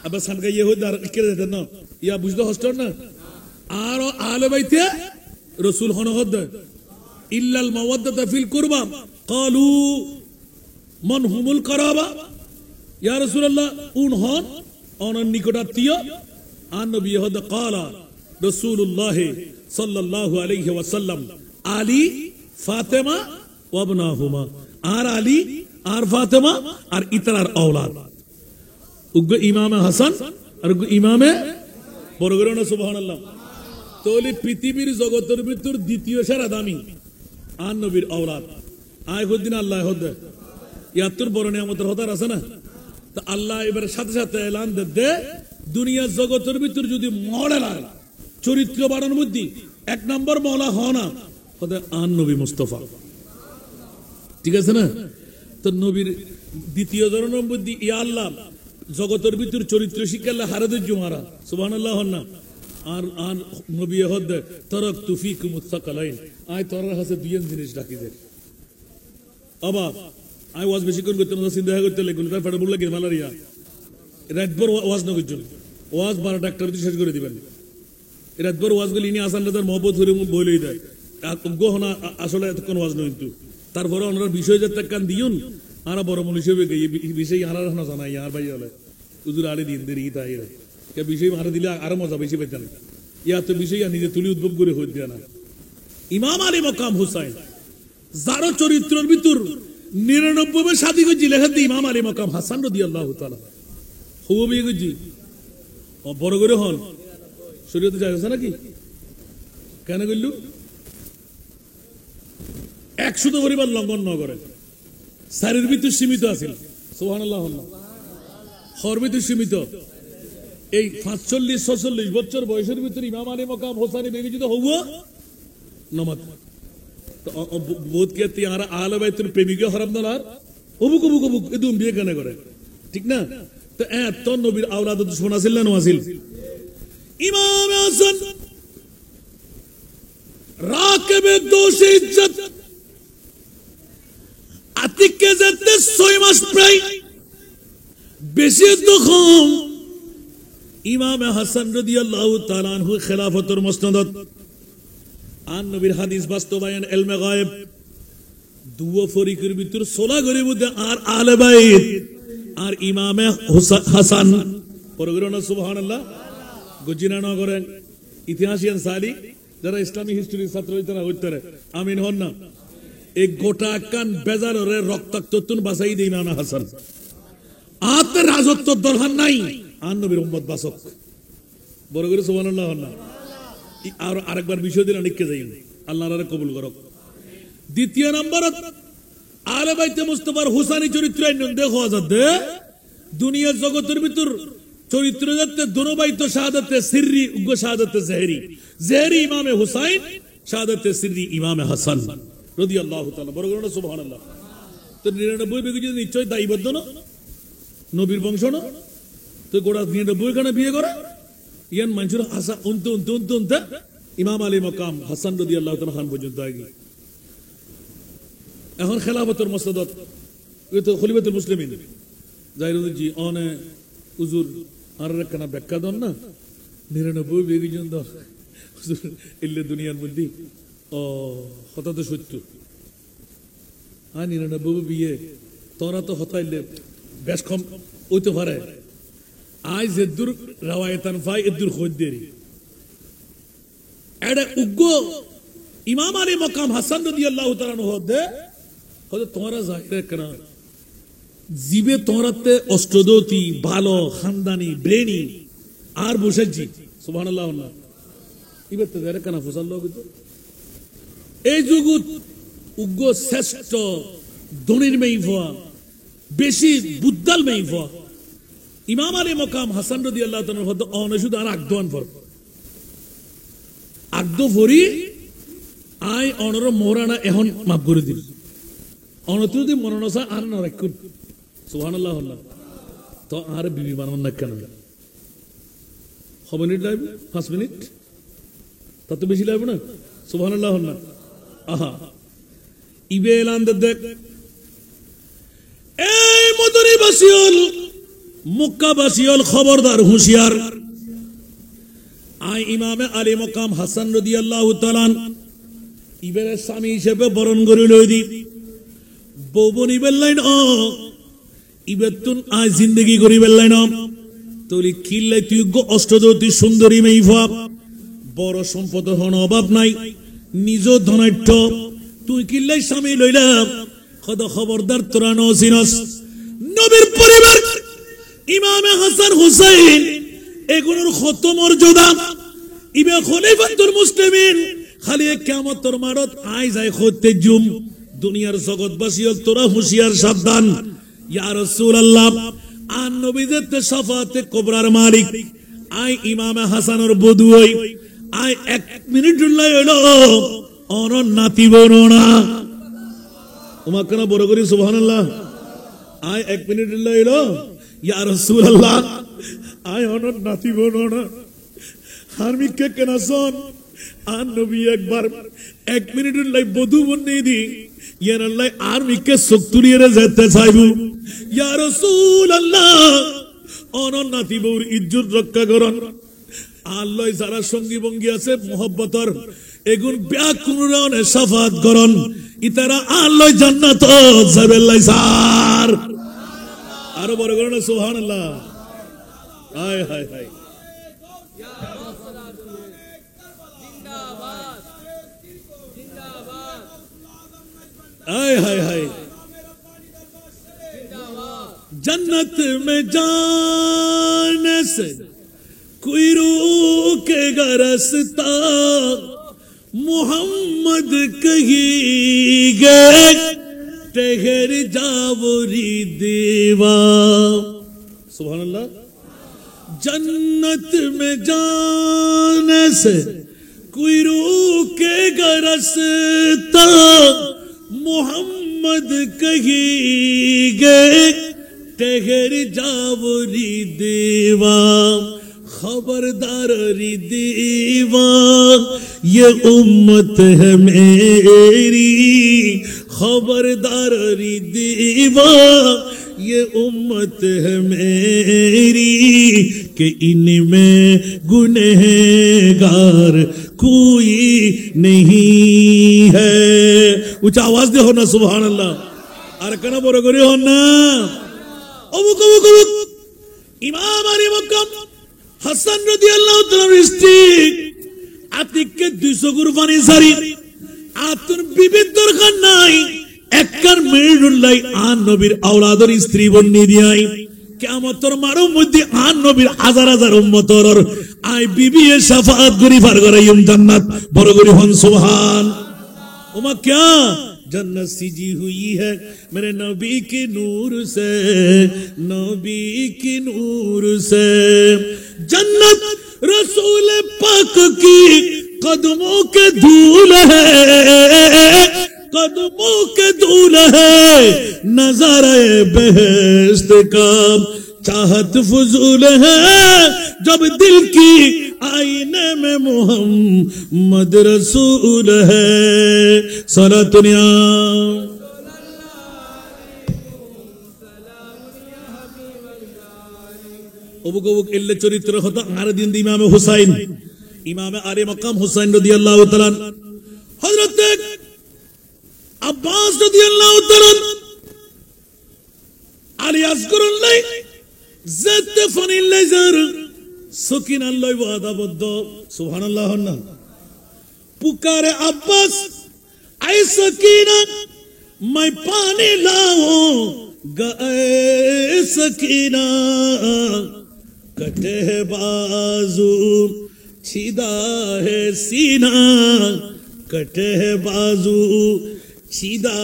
আবার সানকা ইয়ে হই দার কে দেন না ইয়া বুঝতে হস্টর না আর আলে বাইতে রাসূল হন হদ ইল্লাল মাওয়াদ্দাতা ফিল কুরবা ক্বালু মান হুমুল কারাবা ইয়া রাসূলুল্লাহ উন হন অনর নিকটাত্মীয় আর নবী হদ ক্বালা রাসূলুল্লাহ সাল্লাল্লাহু আলাইহি ওয়াসাল্লাম আলী ফাতেমা ওয়া ইবনাহুমা আর আলী আর ফাতেমা আর ইতরার আওলাদ উগ্র ইমামে হাসান আর উগ্র ইমামে বড় করে না সুবহানাল্লাহ তাহলে পৃথিবীর জগতের ভিতর দ্বিতীয় সেরা দামি আর নবীর আওলাদ আয় হদ্দিন আল্লাহ হদ্দে ইয়াত্তর বড় নিয়ামতের হতার আছে না। তা আল্লাহ এবার সাথে সাথে এলান দে দুনিয়ার জগতের ভিতর যদি মডেল আর চরিত্র বাড়ানোর মধ্যে এক নম্বর মৌলা হ না হতে আন নবী মুস্তফা, ঠিক আছে না। তো নবীর দ্বিতীয় ধরনের মধ্যে ইয়া আল্লাহ জগতের ভিতর চরিত্র শিক্ষা হারাদের জুমারা সুবহানাল্লাহ হন না। আর আর নবী হদ তরক তুফিকুম মুত্তাকালাইন আয় তোর কাছে দুই জিনিস রাখি দে আবা আই ওয়াজ বেশি কোন করতে না চিন্তা করতে লাগলো তার ফেটে বললা কি ম্যালেরিয়া রাতভর ওয়াজ না করছেন ওয়াজ 12 ডাক্তার দিয়ে শেষ করে দিবেন রাতভর ওয়াজ গুলি নিয়ে আসান তার মহব্বত করে বলেই দেয় গহনা আসলে এতক্ষণ ওয়াজ নয় কিন্তু তারপরে ওনারা বিষয় যাতে কান দিউন আর বড় মনীষ হবে বিষয় আর না জানাই আর ভাই হলে হুজুর আরে দিন দেরি তাই কে বিষয় মারা দিলে আরো মজা বেশি পেতেন ইয়া তো বিষয় নিজে তুলি উদ্ভব করে হয়ে দেয় না। ইমাম আলী মকাম হুসাইন যারো চরিত্রের ভিতর 99 শাদী করছি লেখা দিয়ে ইমাম আলী মকাম হাসান রাদিয়াল্লাহু তাআলা হবো বিয়ে করছি বড় করে হন শরীয়তে যায় আছে নাকি কেন করলু 100 পরিবার লঙ্ঘন ন করে শারীর ভিতর সীমিত আছিল সুবহানাল্লাহ হর ভিতর সীমিত এই 45-46 বছর বয়সের ভিতরে ইমাম আলী মকাম হোসানি বেগে যদি হবো নমাজ বোধ কে আর আহলে বাইতের প্রেমিকা হারাম না আর অবুক অবুক অবুক এদম বিয়ে কেন করে ঠিক না। তো এত নবীর আওলাদ দুশমন আছিল না নওয়াজিল ইমাম হাসান রাকিবে দোষে ইজ্জত আতিকে যেতে 6 মাস প্রায় বেশি দুঃখম ইমাম হাসান রাদিয়াল্লাহু তাআলা আনহু খেলাফতের মসনদত আর নবীর হাদিস বাস্তবায়ন ইলমে গায়েব দুও ফরিকের ভিতর 16 গরিব আর আহলে বাইত আর ইমামে হাসান পরগরনা সুবহানাল্লাহ গজিনা না করেন ইতিহাসিয়ান সালি যারা ইসলামিক হিস্ট্রি ছাত্র হইতে না হইতে আমিন হন না এই গোটা কান বেজারে রক্তাক্ত তুন বাঁচাই দেই ইমাম হাসান আতে রাজত্ব দরকার নাই আর নবীর উম্মত বাসক বড় করে সুবহানাল্লাহ হন না। আর আরেকবার বিষয় দিলে লিখে যাই আল্লাহ আল্লাহ কবুল করক। দ্বিতীয় নম্বর আহলে বাইতে মুস্তাফার হুসাইনি চরিত্র দেখো যাতে দুনিয়ার জগতের ভিতর চরিত্র যাতে দোনো বাইতো শাহাদাতে সিররি উগ্র শাহাদাতে জেহেরি জেহেরি ইমামে হুসাইন শাহাদাতে সিররি ইমামে হাসান রাদিয়াল্লাহু তাআলা বড় করে সুবহানাল্লাহ। তো 99 বিঘি যদি নিশ্চয় দায়বদ্ধ না নবীর বংশ না তো গোড়া 99 খানা বিয়ে করে ইয়ান মঞ্জুর হাসান উনতে ইমাম আলী মকাম হাসান রাদিয়াল্লাহু তাআলা খান পর্যন্ত আগে এখন খেলাফতের মসনদত তো খলিফাতুল মুসলিমিন জাহিরুদ্দিন অনে হুজুর আর একখানা ব্যাখ্যা দেন না 99 বিঘি জন হুজুর ইল্লে দুনিয়ার মধ্যে ও হঠাৎ সত্য আর 99 বিয়ে তোরা তো হতাইলে বেশ কম হইতে পারে আজ যেদুর রাওয়ায়াতান ফাই এদুর খোদ্দেরি এডা উগ্র ইমাম আলী মকাম হাসান রাদিয়াল্লাহু তাআলা আনহু দে হযরত তোমরা জাহির করা জিবে তোরাতে অষ্টদতি ভালো খানদানি ব্রেনি আর বসেছি সুবহানাল্লাহ ইবে তো যারা কানা ফসাল্লাহ কইতো এই জগৎ উগ্র শ্রেষ্ঠ দনির মেইফা বেশি বুদ্দাল মেইফা ইমাম আলী মকাম হাসান রাদিয়াল্লাহু তাআলা হদ অনশুদ আর আকদোয়ান ফর আকদো ফরি আই অনর মোহরানা এখন মাফ করে দিল অনতুদি মননসা আর না রাখুন সুবহানাল্লাহ তো আর বিবি বানান না কেন মিনিট লাগবে 5 মিনিট তত বেশি লাগবে না সুবহানাল্লাহ আহা ইবে এলান দেখ এই মদনী বাসিয়ল মক্কা বাসিয়ল খবরদার হুঁশিয়ার আই ইমামে আলী মকাম হাসান রাদিয়াল্লাহু তাআলা ইবের স্বামী হিসেবে বরণ করে লই দি বৌবনি বেল্লাইন ইবেতুন আই জিন্দেগি করি বেল্লাইন তোলি কিল্লাই তুই অষ্টদতি সুন্দরী মেইফা বড় সম্পদ হন অভাব নাই নিজ ধনাঢ্য তুই কিল্লাই স্বামী লইলা খবরদার তোরা নসিনস নবীর পরিবার ইমামে হাসান হুসাইন এগুলোর কত মর্যাদা ইবে খলিফাতুল মুসলিমিন খালি কিয়ামতের মারত আই যায় খোতে জুম দুনিয়ার জগৎবাসী তোরা হুঁশিয়ার সাবধান ইয়া রাসূলুল্লাহ আন নবীদের শাফাতে কুবরার মালিক আই ইমামে হাসানের বধূ হই আই 1 মিনিট হলো অন নাতি বরনা ওমা কেন বড় করি সুবহানাল্লাহ আই 1 মিনিট হলো ইয়া রাসূলুল্লাহ আই অন নাতি বরনা হারমিকে কেন শোন আর নবী একবার 1 মিনিট লাই বধূ বন্নি দি ইয়ার আল্লাহ আর মিকে সক্তুরিয়ে যেতে চাইবু ইয়া রাসূলুল্লাহ অনন নাতি বউর ইজ্জত রক্ষা করন আল্লাহ যারা সঙ্গী বঙ্গী আছে মোহব্বতর এগুন ব্যাকুরণে শাফাত করন ইতারা আল্লাহ জান্নাত যাবেলাই স্যার আরো বড় করুন সুবহানাল্লাহ হায় হায় হায় हाय हाय हाय जन्नत में जाने से कोई रोकेगा रास्ता मोहम्मद कहेंगे ठहर जाओ रे देवा सुभान अल्लाह जन्नत में जाने से कोई रोकेगा रास्ता मोहम्मद कहेंगे ठहर जाओ रे देवा खबरदार रे देवा ये उम्मत है मेरी खबरदार रे देवा ये उम्मत है मेरी कि इनमें गुनहगार कोई नहीं है ऊंचा आवाज दे हो ना सुभान अल्लाह और कना बोरो करी हो ना अबुक अबुक अबुक इमाम अली मक्कम हसन रदियल्लाहु ताआला स्त्री আতিককে 200 কুরবানি সারি আতুন বিবির দরকার নাই একবার মিরুল্লাহ আন নবীর আওলাদের স্ত্রী বন্নি দিয়াই কিয়ামতের মারো মধ্যে আন নবীর হাজার হাজার উম্মতর আই বিবি এ শাফাত করি পার করাইম জান্নাত বড় করি হন সুবহান ওমা क्या जन्नत सीजी हुई है मेरे नबी के नूर से नबी के नूर से जन्नत रसूल पाक की कदमों के धूल है कदमों के धूल है नजारे बेहश्त का चाहत फजूल है जब दिल की आईने में मोहम्मद रसूल है सलातुनिया অবুক অবুক এলে চরিত্র হতো আর দিন ইমামে হুসাইন ইমামে আলী মাকাম হুসাইন রাদিয়াল্লাহু তাআলা হযরত আব্বাস রাদিয়াল্লাহু তাআলা আলী আসগরুল্লাহ জাত ফানিল্লাহ জার সকিনাল্লাহ ওয়াদাবদ্দ সুবহানাল্লাহ না पुकारे अब्बास ऐ सकीना मैं पानी लाऊं गए सकीना कटे है बाजू सीधा है सीना कटे है बाजू सीधा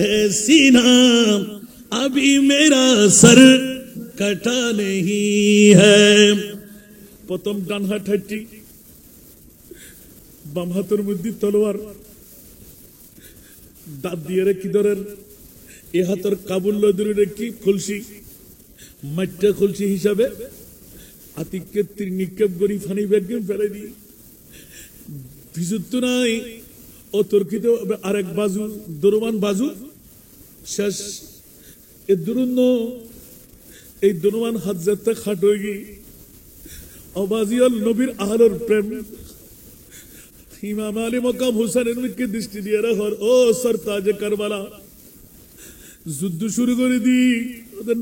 है सीना अभी मेरा सर कटा नहीं है प्रथम डान हाथ हट्टी বাম হাতের মধ্যে তলোয়ার দাঁত দিয়ে রেখে ধরেন এ হাতের কাবুল ধরে রেখে খুলসি মাঠটা খুলসি হিসাবে আতিককে নিক্ষেপ করি ফানি ব্যাগে ফেলে দিই বিশুদ্ধ নাই ও তর্কিত আরেক বাজু দরমান বাজু শেষ এ দুরুন্ন এই দরমান হাত যাতে খাট হয়ে গিয়ে অবাজিয়াল নবীর আহলের প্রেম ইমাম আলী মকাম হুসাইনের দিকে দৃষ্টি দিয়ে রাখর ও সরতাজে কারবালা যুদ্ধ শুরু করে দি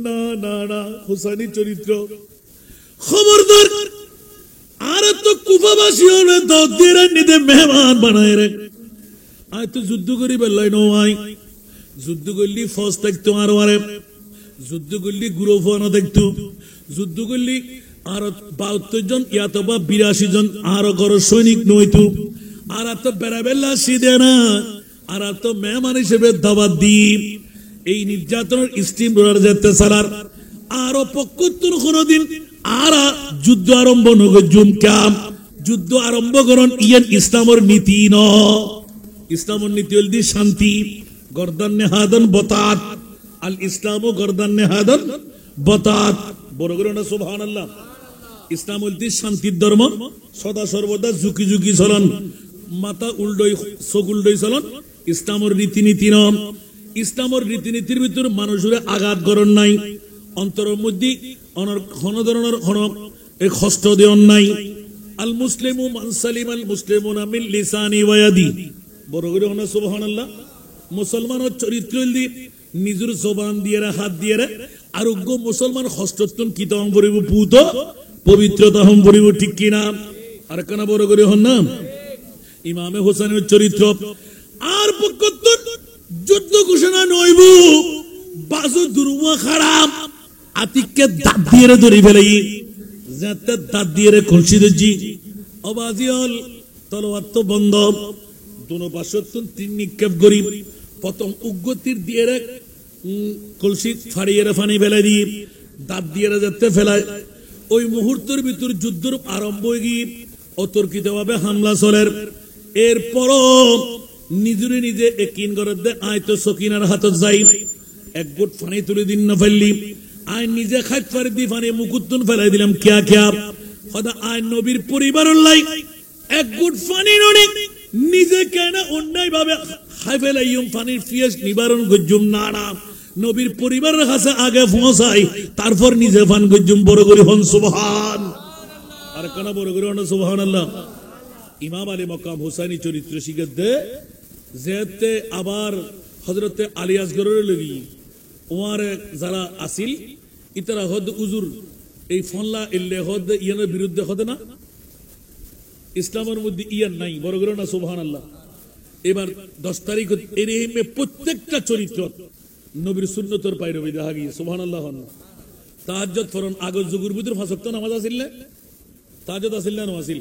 না না না হুসাইনি চরিত্র খবরদার আর তো কুফাবাসী হলে দাউদের নিতে মেহমান বানায় রে আয় তো যুদ্ধ করি বেলাই নো আই যুদ্ধ করলি ফৌজ দেখতো আর আরে যুদ্ধ করলি গুরুফানা দেখতো যুদ্ধ করলি আর 72 জন ইয়াতবা 82 জন আর গর সৈনিক নইতো আর তো বেড়াবেলা সিদে না, আর তো মেহমান হিসেবে দাওয়াত দিই। এই নির্যাতনের স্টিম রোলার যেতে সারার আরো 75 কোনদিন আর যুদ্ধ আরম্ভ নগে জুমকাম যুদ্ধ আরম্ভ করন ইয়ান ইসলামের নীতি ন। ইসলামের নীতি হল দি শান্তি, গর্দান নেহাদন বতাত, আল ইসলামও গর্দান নেহাদন বতাত। বড় করে না সুবহানাল্লাহ। ইসলাম হল দি শান্তির ধর্ম, সদা সর্বদা ঝুঁকি ঝুঁকি চলন, মাথা উল্ডই চোখ উল্ডই চলন ইসলামের রীতিনীতি ন। ইসলামের রীতিনীতির ভিতর মানুষের আঘাত করণ নাই, অন্তরের মধ্যে কোন ধরনের কষ্ট দেওয়ার নাই। আল মুসলিমু মান সালিম আল মুসলিমুনা মিন লিসানি ওয়া ইয়াদি। বড় করে না সুবহানাল্লাহ। মুসলমানের চরিত্র দি নিজের জবান দিয়ে হাত দিয়ে আরোগ্য মুসলমান কষ্টতন কিতা হম পড়িব, পুত পবিত্রতা হম পড়িব, ঠিক কিনা? আর কেন বড় করে হন না ইমামে হোসেনের চরিত্র। আর 75 যুদ্ধ ঘোষণা নইব, বাজু দুর্মা খারাপ আতিককে দাঁত দিয়ে ধরে ফেলাই, যাতে দাঁত দিয়ে খুলসি দজি অবাজিয়াল তলোয়ার তো বন্ধ, দুনো পাশত্তন 3 নিক্ষেপ করি। প্রথম উগ্রতির দিয়ে কলসি ফাড়িয়ে ফানি ফেলাই দিয়ে দাঁত দিয়ে যাতে ফেলায়। ওই মুহূর্তের ভিতর যুদ্ধ আরম্ভ হয়ে গিয়ে অতর্কিত ভাবে হামলা চলের। এরপরও নিজরে নিজে একিন করে দে আয় তো সকিনার হাতত যাই, এক গোট ফানি তুলে দিন না ফেললি, আয় নিজে খাইত পারি দি ফানি মুকুত্তুন ফেলাই দিলাম কিয়া কিয়া কথা। আয় নবীর পরিবারের লাই এক গোট ফানি ননি নিজে কেন অন্যায় ভাবে খাই ফেলাইম, ফানির ফিয়াস নিবারণ গজ্জুম না না, নবীর পরিবারের কাছে আগে পৌঁছাই, তারপর নিজে ফান গজ্জুম। বড় করে হন সুবহান। আর কেন বড় করে হন সুবহানাল্লাহ। ইমাম আলী মকাম হুসাইনি চরিত্র শিখে দে যেতে আবার হযরতে আলী আসগরের লগি ওয়ার যারা আসিল ইতারা হদ উজুর এই ফনলা ইল্লে হদ ইয়ানের বিরুদ্ধে হদে না, ইসলামের মধ্যে ইয়ান নাই। বড় করে না সুবহানাল্লাহ। এবার 10 তারিখ এরমে প্রত্যেকটা চরিত্র নবীর সুন্নতর পায়রবি দেখা গিয়ে সুবহানাল্লাহ। তাহাজ্জুদ ফরন আগর যুগের ভিতর 5 ওয়াক্ত নামাজ আছিল না, তাহাজ্জুদ আছিল না নওয়াজিল?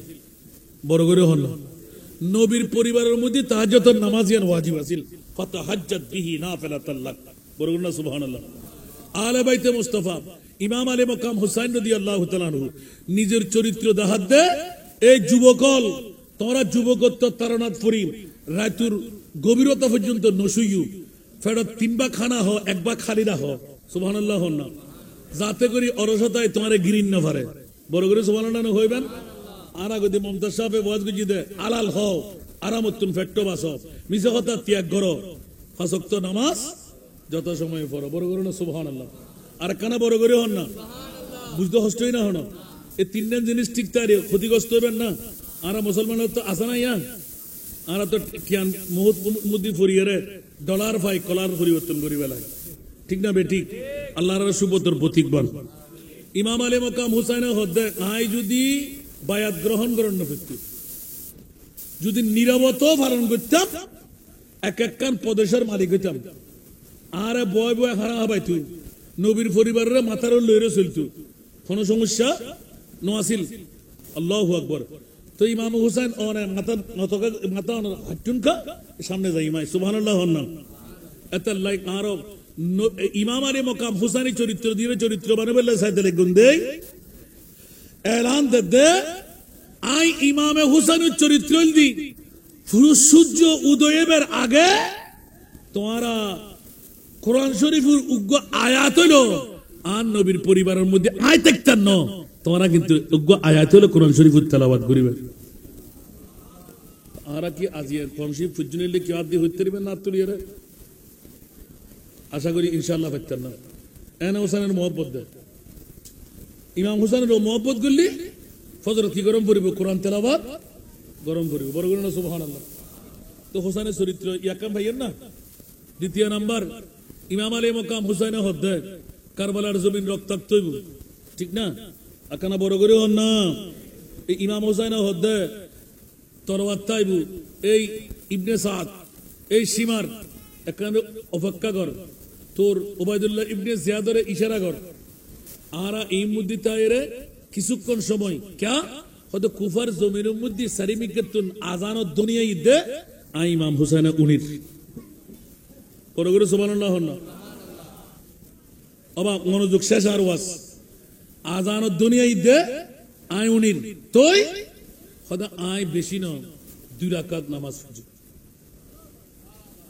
বড় করে হল নবীর পরিবারের মধ্যে তাহাজ্জুদের নামাজ ইয়ান ওয়াজিব আছিল। ফাতাহাজ্জাদ বিহি নাফিলাতাল লাক। বড় করে না সুবহানাল্লাহ। আলে বাইতে মুস্তাফা ইমাম আলী মাকাম হুসাইন রাদিয়াল্লাহু তাআলা আনহু নিজের চরিত্র দেখাত দে। এই যুবকল তোমরা যুবকত্ব তারনাত ফরি রাতুর গভীরতা পর্যন্ত নসুইউ ফেরত 3 বার খানা হ, 1 বার খালি না হ। সুবহানাল্লাহ হন না, যাতে করি অরসতায় তোমারে গিরিন না পারে। বড় করে সুবহানাল্লাহ হইবেন। আর আগে মমতাজ সাহেব ওয়াজ গুজি দে আলাল হও আরামতুন ফেট্টো বাস মিছে কথা ত্যাগ করো, 5 ওয়াক্ত নামাজ যত সময় পড়ো। বড় করে না সুবহানাল্লাহ। আর কানা বড় করে হন না, বুঝতে কষ্টই না হন। এই 3 জিনিস ঠিক তাই ক্ষতিগ্রস্ত হইবেন না। আর মুসলমানের তো আসা না ইয়া, আর তো কিয়ান মুহূর্ত মুদি ফরিয়ে ডলার ভাই কলার পরিবর্তন করি বেলায়, ঠিক না বে ঠিক? আল্লাহর সুবতর প্রতীক বান ইমাম আলী মাকাম হুসাইন হদ্দে আই যদি বায়াত গ্রহণ করেন না করতে, যদি নীরবত পালন করতাম, এক কান প্রদেশের মালিক হইতাম। আর বয় বয় হারা হবাই তুই নবীর পরিবারের মাথার লইরে চলতো, কোন সমস্যা নোয়াছিল। আল্লাহু আকবার। তো ইমাম হুসাইন মাথা মাথা হাটুন খা সামনে যাই মাই সুবহানাল্লাহ হন না। এত লাইক আর ইমাম আলী মাকাম হুসাইনি চরিত্র দিয়ে চরিত্র বানাবে সাইতে লিখুন দে এলান দে আই ইমামে হুসাইনের চরিত্র দি পুরো সূর্য উদয়ের আগে তোমারা কোরআন শরীফের উগ্র আয়াত হইল আর নবীর পরিবারের মধ্যে আয় দেখতেন না, তোমরা কিন্তু উগ্র আয়াত হইল কোরআন শরীফের তেলাওয়াত করিবে। আর কি আজিয়া কোরআন শরীফ ফুজনিলে কি আদি হইতে পারবেন না তুলিয়ে? আশা করি ইনশাআল্লাহ পাইতেন না। এনা হোসেনের মহব্বত দে ইমাম হুসাইনের মহব্বত করলি ফজর কি গরম পড়িব, কোরআন তেলাওয়াত গরম পড়িব। বড় করে না সুবহানাল্লাহ। তো হোসেনের চরিত্র ইয়াকাম ভাইয়ের না। দ্বিতীয় নাম্বার ইমাম আলী মাকাম হুসাইন হদ্দে কারবালার জমিন রক্তাক্ত হইব, ঠিক না? আকানা বড় করে হন না। এই ইমাম হুসাইন হদ্দে তরওয়াত তাইব। এই ইবনে সাদ এই সীমার এখানে অপেক্ষা কর, তোর ওবায়দুল্লাহ ইবনে জিয়াদরে ইশারা কর। আর এই মুদ্দিতায়রে কিছুক্ষণ সময় ক্যা হয়তো কুফার জমিনের মধ্যে সারিমিকেতুন আজানত দুনিয়া ইদে আই ইমাম হুসাইন উনির পরগরে সুবহানাল্লাহ না অবা মনোযোগ শেষ আর ওয়াজ আজানত দুনিয়া ইদে আই উনির তোই হয়তো আই বেশি ন 2 রাকাত নামাজ পড়ি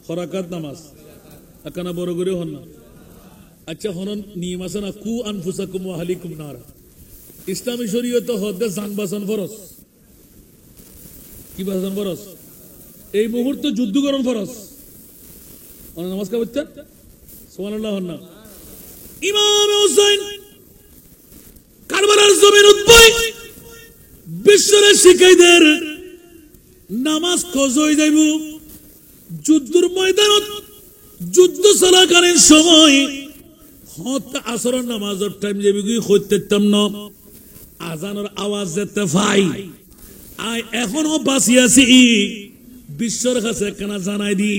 খরাকাত নামাজ একানা বড়গরে হন না আচ্ছা হনন নিয়ম আছে না কু আনফুসাকুম ওয়া আহলিকুম নারা ইসলামী শরীয়ত হদ্দে জান বাঁচান ফরজ কি বাঁচান ফরজ এই মুহূর্তে যুদ্ধ করণ ফরজ নামাজ কা বলছেন সুবহানাল্লাহ না ইমাম হুসাইন কারবালার জমিন উৎপয় বিশ্বরে শিখাইদের নামাজ কজই যাইব যুদ্ধের ময়দানত যুদ্ধ চলাকালীন সময় হত আসরের নামাজের টাইম যাবি কি হইতেতাম না আজানের আওয়াজ যেতে ভাই আই এখনো বাঁচি আছি বিশ্বর কাছে কেনা জানাই দি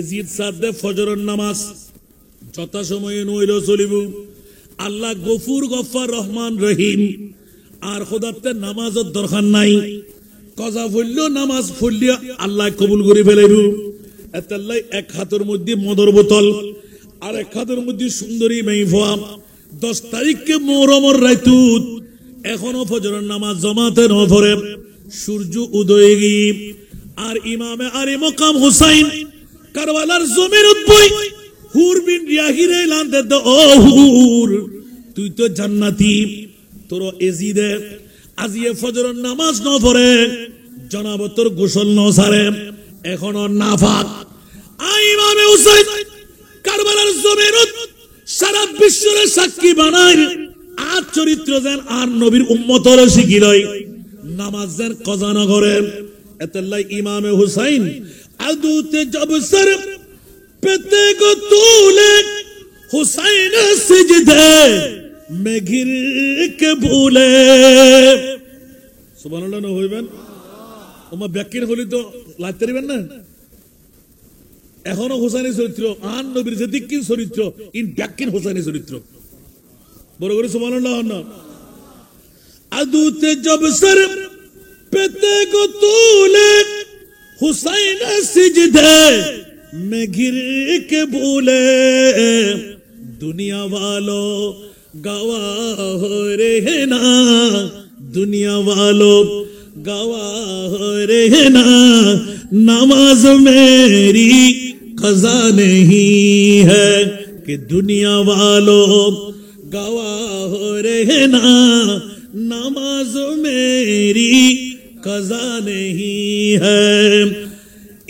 ইজিদ সাদে ফজরের নামাজ যথা সময়ে নইল চলিব আল্লাহ গফুর গফার রহমান রহিম আর খোদাতে নামাজের দরকার নাই কজা পড়ল নামাজ পড়লিয়া আল্লাহ কবুল করে ফেলাইব এতাল্লাই এক হাতের মধ্যে মদর বোতল আর এক হাতের মধ্যে সুন্দরী মেইফা 10 তারিখকে মুহররমের রাইতুত এখনো ফজরের নামাজ জামাতে ন পড়ে সূর্য উদয় গি আর ইমামে আরে মকাম হুসাইন কারবালার জমির উৎপয় হুর বিন রিয়াহিরে লানতে দো ও হুর তুই তো জান্নাতি তোর এজিদে আজিয়ে ফজরের নামাজ ন পড়ে জনাব তোর গোসল ন সারে এখনো নাফাক আই ইমামে হুসাইন কারবালার জমিনত সারা বিশ্বের সাক্ষী বানায় আর চরিত্র যেন আর নবীর উম্মতর শিখি লয় নামাজ যেন কজা না করে এতলাই ইমামে হুসাইন আদুতে জব সর পেতে গো তুলে হুসাইন সিজদে মে ঘির কে ভুলে সুবহানাল্লাহ না হইবেন ওমা ব্যাকির হলি তো লাগতে দিবেন না এখনো হুসাইনের চরিত্র আন নবীর যে দিকিন চরিত্র ইন ব্যাকিন হুসাইনের চরিত্র বড় করে সুবহানাল্লাহ না আদুতে জব সর পেতে গো তুলে হুসাইন সিজদে মে ঘির কে ভুলে দুনিয়া वालो गवाह रहना दुनिया वालों गवाह रहना नमाज मेरी कज़ा नहीं है कि दुनिया वालों गवाह रहना नमाज मेरी कज़ा नहीं है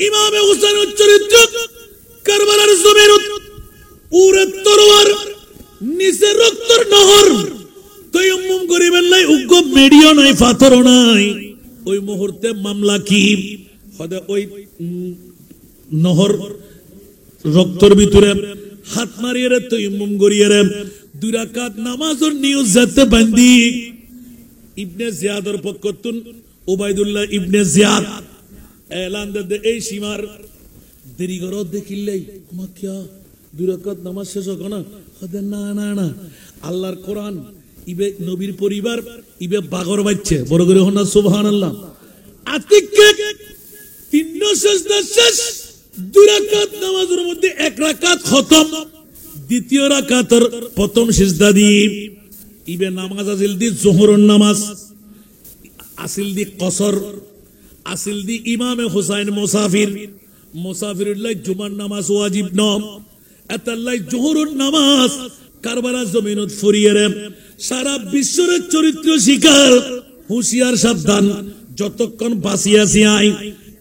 इमाम हुसैन चरित्र करबलार जमीन उरे तलवार নিচে রক্তের নহর তায়াম্মুম করিবেন নাই উগ্র মেডিও নাই পাথর নাই ওই মুহূর্তে মামলা কি হদে ওই নহর রক্তের ভিতরে হাত মারিয়ে রে তায়াম্মুম করিয়ে রে 2 রাকাত নামাজের নিয়ত যেতে বান্ধি ইবনে জিয়াদের পক্ষতুন উবাইদুল্লাহ ইবনে জিয়াদ এলান দে এই সীমার দেরি করো দেখিলাই আমা কি 2 রাকাত নামাজ শেষ হবে না না না না আল্লাহর কোরআন ইবে নবীর পরিবার ইবে বাগর বাজছে বড় করে হন না সুবহানাল্লাহ আতিককে 3 সিজদা শেষ 2 রাকাত নামাজের মধ্যে 1 রাকাত খতম দ্বিতীয় রাকাতের প্রথম সিজদা দি ইবে নামাজ আসিল দি যোহরের নামাজ আসিল দি কসর আসিল দি ইমামে হুসাইন মুসাফিরুল্লাহ জুমার নামাজ ওয়াজিব ন এতাল্লাই জোহরের নামাজ কারবালার জমিনত ফুরিয়ে রে সারা বিশ্বের চরিত্র শিকার হুঁশিয়ার সাবধান যতক্ষণ বাঁচিয়ে আছি আই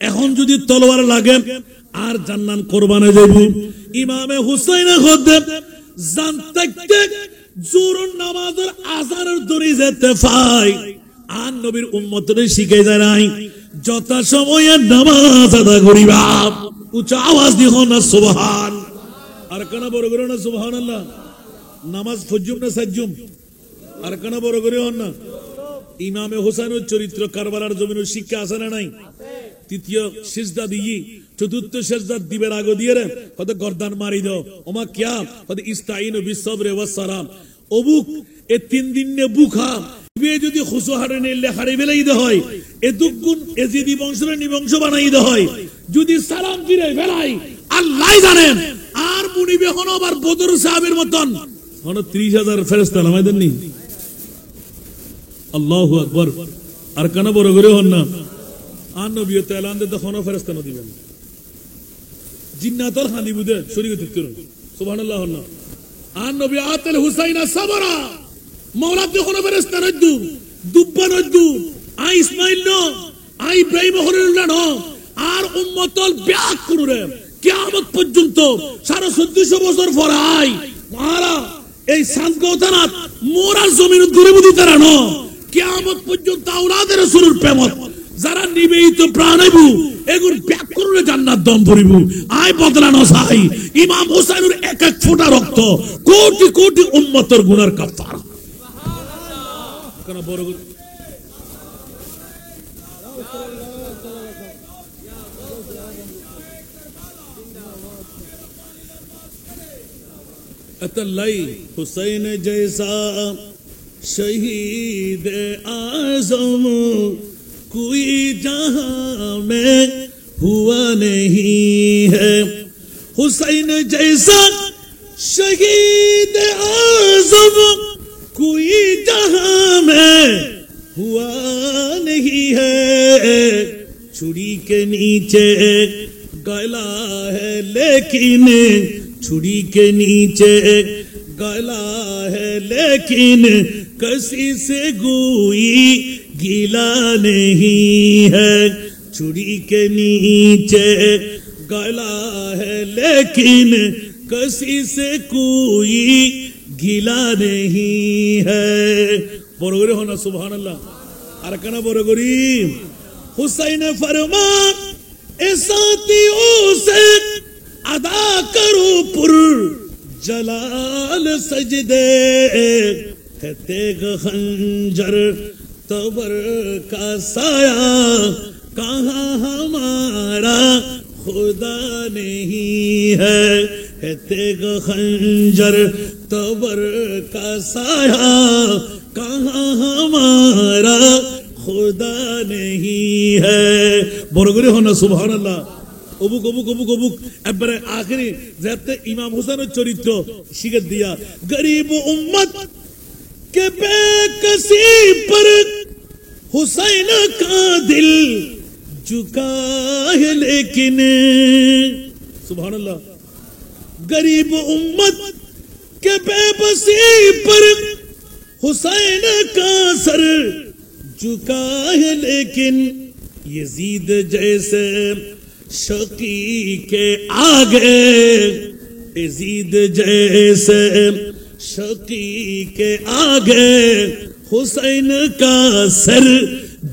এখন যদি তলোয়ার লাগে আর জান্নান কোরবানে যাইব ইমামে হুসাইন হদে জান থাকতে জোহরের নামাজের আযানের দড়ি যেতে পাই আর নবীর উম্মতরে শিখাই যায় নাই যথা সময়ে নামাজ আদা করিবা উচ্চ আওয়াজ দিও না সুবহান আর কানা বড় করে না সুবহানাল্লাহ নামাজ ফজুম না সাজ্জুম আর কানা বড় করে হন না ইমামে হুসাইনের চরিত্র কারবালার জমিনের শিক্ষা আছে না নাই তৃতীয় সিজদা দিই চতুর্থ সিজদা দিবের আগে দিয়ে রে হতে গর্দান মারি দাও ওমা কিয়া হতে ইস্তাইনু বিসবরে ওয়াস সালাম অবুক এ 3 দিন নে বুখা ডুবে যদি খুশু হারে নিলে হারে বেলাই দে হয় এদুগুণ এজিদি বংশরে নিবংশ বানাই দে হয় যদি সালাম ফিরে ফেলাই আল্লাহ জানেন আর মুনিবে হন আবার বদর সাহাবের মতন হন 30,000 ফেরেশতা নামাই দেননি আল্লাহু আকবার আর কেন বড় করে হন না আর নবীতে এলান দে তখন ফেরেশতা ন দিবেন জিন্নাতর হানি বুদে শরীয়ত করুন সুবহানাল্লাহ হন না আর নবী আতেল হুসাইনা সাবরা মওলা যখন ফেরেশতা নদু দুব্বা নদু আই ইসমাইল ন আই ইব্রাহিম হরিল্লাহ ন আর উম্মতল ব্যাক করুরে কিয়ামত পর্যন্ত 1450 বছর পরাই মারা এই সাতগাঁও থানাত মোরার জমিন দূরে বুদি তারা ন কিয়ামত পর্যন্ত আওলাদের রাসূলের প্রেমত যারা নিবেদিত প্রাণাইবু এগুর ব্যাক করুরে জান্নাত দম ভরিব আই বদলানো চাই ইমাম হোসেনের এক এক ফোঁটা রক্ত কোটি কোটি উম্মতের গুনার কাফারা কেন বড় अतल्लाई हुसैन जैसा शहीद आज़म कोई जहां में हुआ नहीं है हुसैन जैसा शहीद आज़म कोई जहां में हुआ नहीं है छुरी के नीचे गला है लेकिन छुरी के नीचे गला है लेकिन किसी से कोई गिला नहीं है छुरी के नीचे गला है लेकिन किसी से कोई गिला नहीं है बरोगरी होना सुभान अल्लाह अरकना बरोगरी हुसैन फरमा ए साथियों से अदा करो पुर जलाल सजदे है तेग खंजर तबर का साया कहाँ हमारा खुदा नहीं है तेग खंजर तबर का साया कहाँ हमारा खुदा नहीं है बरगरे होना सुभान अल्लाह অবুক অবুক অবুক অবুক একবারে আখেরি যাতে ইমাম হোসেনের চরিত্র শিখে দিয়া গরিব উম্মত কে বেকসি পর হুসैन का दिल झुका है लेकिन सुभान अल्लाह गरीब उम्मत के बेबसी पर हुसैन का सर झुका है लेकिन यजीद जैसे शकी के आगे यजीद जैसे शकी के आगे हुसैन का सर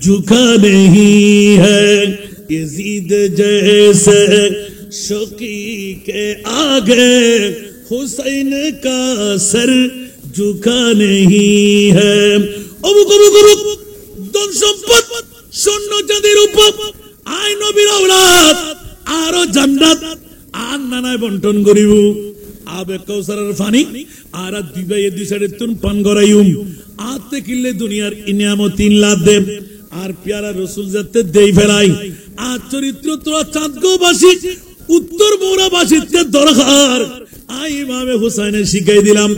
झुका नहीं है यजीद जैसे शकी के आगे हुसैन का सर झुका नहीं है अबुक अबुक अबुक धन सम्पद शून्य चाँदेर ऊपर आय नबीर औलाद आरो জান্নাত আর নানায় বন্টন করিব আবে কৌসারের পানি আর দুই ভাই দুই সাইডে তুন পান করাইম আতে কিলে দুনিয়ার ইনামত 3 লাখ দে আর প্যারা রাসূল যাতে দেই ফেলাই আর চরিত্র তোরা চাঁদগোবাসী উত্তর মোরাবাসীতে দরকার আই ইমামে হুসাইনে শিখাই দিলাম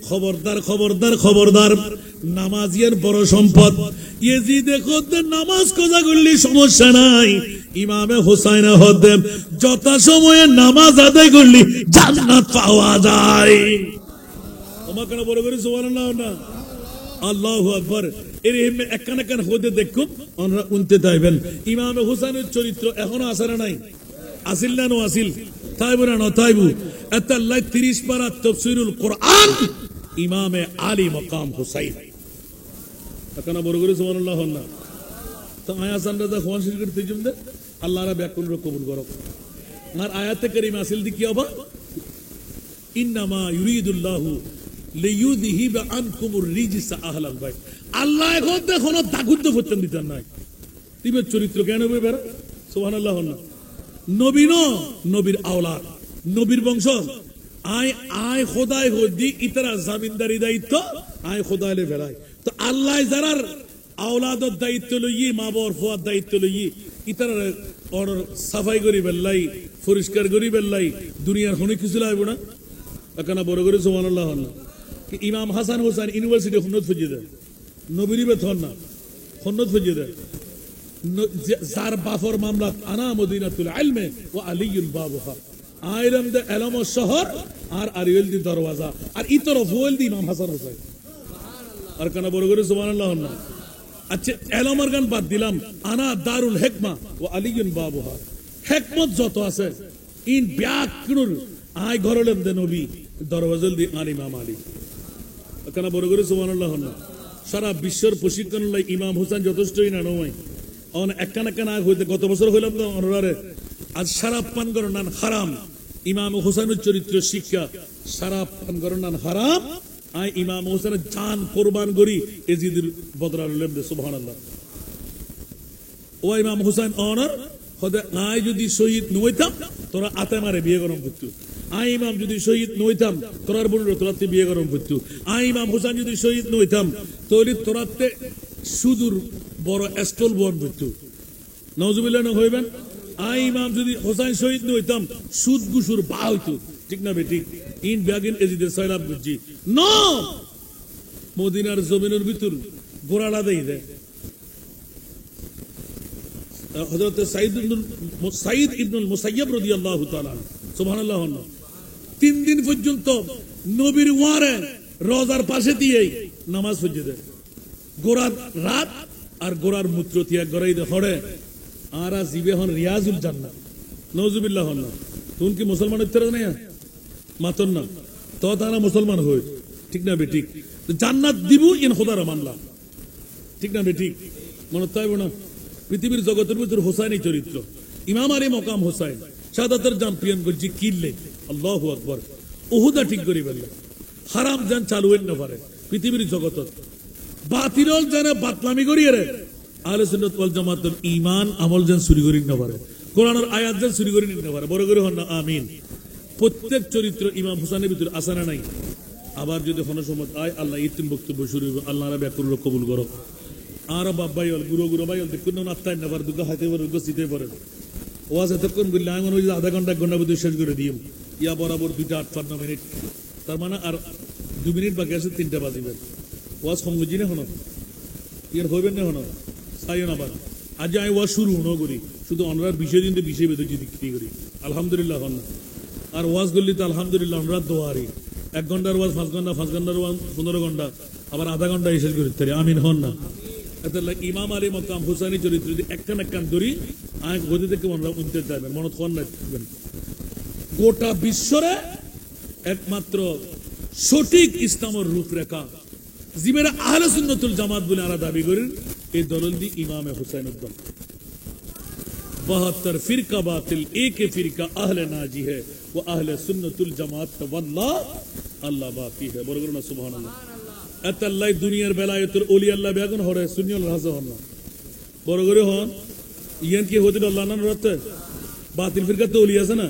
খবরদার খবরদার খবরদার নামাজিয়ার বড় সম্পদ ইয়েজিদে খুদ নামাজ কাজা করলে সমস্যা নাই ইমামে হুসাইন হদে যথা সময়ে নামাজ আদায় করলে জান্নাত পাওয়া যায় তোমার কেন বড় করে সুবহানাল্লাহ না আল্লাহু আকবার এর একখানা কান হদে দেখুন আমরা উনতে তাইবেন ইমামে হুসাইনের চরিত্র এখনো আছে না নাই আসিল না নো আসিল তাইবু না তাইবু আল্লাহ 30 পারা তাফসীরুল কোরআন ইমামে আলী মাকাম হুসাইন এখানে বড় করে সুবহানাল্লাহ না তো আয়াত আন্দাজা কোরআন শরীফ করতে জুমদে আল্লাহর ব্যাকুল কবুল করো আর আয়াতে কারিমা আসিল দি কি হবে ইন্নামা ইউরিদুল্লাহু লিইউযহিবা আনকুমুর রিজসা আহলাল বাইত আল্লাহ এখন দেখো না তাগুদ্দ করতেন দিতেন নাই তিবের চরিত্র কেন হবে বেরা সুবহানাল্লাহ না নবী ন নবীর আওলাদ নবীর বংশ আয় আয় খোদায় হদি ইতরা জামিনদারি দায়িত্ব আয় খোদায় লে ফেলাই তো আল্লাহ যারার আওলাদর দায়িত্ব লইয়ে মা বাবার ফুয়ার দায়িত্ব লইয়ে ইতার অর্ডার সাফাই করি বেল্লাই পরিষ্কার করি বেল্লাই দুনিয়ার হনে কিছু লাগবে না এখানে বড় করে সুবহানাল্লাহ হন না ইমাম হাসান হোসেন ইউনিভার্সিটি হন্নত ফজিয়ে দেয় নবীর বেতন না হন্নত ফজিয়ে দেয় যার বাফর মামলা আনা মদিনাতুল ইলমে ওয়া আলিয়ুল বাবুহা আইলাম দে এলম শহর আর আরিয়েল দি দরওয়াজা আর ইতর ফুয়েল দি ইমাম হাসান হোসেন আর কেন বড় করে সুবহানাল্লাহ না আচ্ছা এলমের গান বাদ দিলাম আনা দারুল হিকমা ওয়া আলিয়ুল বাবুহা হিকমত যত আছে ইন ব্যাকরুল আই ঘরলেম দে নবী দরওয়াজাল দি আর ইমাম আলী কেন বড় করে সুবহানাল্লাহ না সারা বিশ্বের প্রশিক্ষণ লাই ইমাম হোসেন যথেষ্টই না নয় অন একখান একখান আগ হইতে গত বছর হইলাম তো অনরারে আজ শারাব পান করার হারাম ইমাম হোসেনের চরিত্র শিক্ষা শারাব পান করার হারাম আই ইমাম হোসেনের জান কোরবান করি এজিদের বদলা লইলাম দে সুবহানাল্লাহ ও ইমাম হোসেন অনার হদে আই যদি শহীদ নইতাম তোরা আতে মারে বিয়ে গরম করতো আই ইমাম যদি শহীদ নইতাম তোরার বোনের তোরাতে বিয়ে গরম করতো আই ইমাম হোসেন যদি শহীদ নইতাম তাহলে তোরাতে সুদূর বড় স্টল বন করতো নওজুবিল্লাহ না হইবেন আই ইমাম যদি হোসেন শহীদ নইতাম সুদ গুসুর বা হইতো ঠিক না বেঠিক ইন ব্যাগিন এজিদের সয়লাভ করছি ন মদিনার জমিনের ভিতর গোড়ালা দেই দেয় হযরত সাঈদ ইবনুল মুসাইয়্যিব রাদিয়াল্লাহু তাআলা সুবহানাল্লাহ 3 দিন পর্যন্ত নবীর ওয়ারে রোজার পাশে দিয়ে নামাজ পড়ে দেয় গোড়ার রাত আর গোড়ার মূত্র ত্যাগ করাই দে হড়ে আর জিবে হন রিয়াজুল জান্নাত নাউজুবিল্লাহ হন তুন কি মুসলমান হইতে না মাতন না তো তারা মুসলমান হই ঠিক না বেঠিক জান্নাত দিব ইন খোদার মানলা ঠিক না বেঠিক মনে তাইব না পৃথিবীর জগতের ভিতর হোসাইনি চরিত্র ইমাম আলী মকাম হোসাইন শাহাদাতের চ্যাম্পিয়ন করছি কিনলে আল্লাহু আকবার উহুদা ঠিক করি বললে হারাম জান চালু হইন না পারে পৃথিবীর জগতত বাতিল জানে বাতলামি করিয়ে রে আহলে সুন্নাত ওয়াল জামাতের ঈমান আমল জান চুরি করি না পারে কোরআনের আয়াত জান চুরি করি না পারে বড় করে হন না আমিন প্রত্যেক চরিত্র ইমাম হোসেনের ভিতর আছে না নাই আবার যদি কোনো সময় আয় আল্লাহ ইতিম বক্তব্য শুরু হবে আল্লাহ ব্যাকুল কবুল করো আর বাবাই হল গুরু গুরু ভাই হল দেখুন না আত্মায় না পারে দুটো হাতে পারে গছিতে পারে ওয়াজ এতক্ষণ বললে আমি মনে হয় আধা ঘন্টা 1 ঘন্টা ভিতরে শেষ করে দিই ইয়া বরাবর 2:58 মিনিট তার মানে আর 2 মিনিট বাকি আছে 3টা বাজিবে ওয়াজ সমঝি না হনো ইয়ার হইবেন না হনো সাইও না বাদ আজ আমি ওয়াজ শুরু হনো করি শুধু অনরার বিষয় দিন বিষয় বেদে যদি কি করি আলহামদুলিল্লাহ হন আর ওয়াজ করলি তো আলহামদুলিল্লাহ আমরা দোয়ারি 1 ঘন্টার ওয়াজ 5 ঘন্টা 5 ঘন্টার ওয়াজ 15 ঘন্টা আবার আধা ঘন্টা শেষ করে দিতে আমিন হন না এতলা ইমাম আলী মকাম হুসাইনি চরিত্র যদি একখান ধরি আয় গদি থেকে মনরা উনতে যাবেন মনত কোন রাখবেন গোটা বিশ্বরে একমাত্র সঠিক ইসলামের রূপরেখা জিবেরা আহলে সুন্নাতুল জামাত বলে আরা দাবি করেন এই দরলদি ইমামে হুসাইন উদ্দম 72 ফিরকা বাতিল एक ফিরকা আহলে নাজি है वो আহলে সুন্নাতুল জামাত वल्लाह আল্লাহ বাকি है বড় করে না সুবহানাল্লাহ আল্লাহ দুনিয়ার বেলায়েতের ওলি আল্লাহ বেগুন হরে সুন্নিয়ল রাজা হন না বড় করে হন ইয়ান কি হতে আল্লাহ না রতে বাতিল ফিরকা তো ওলি আছে না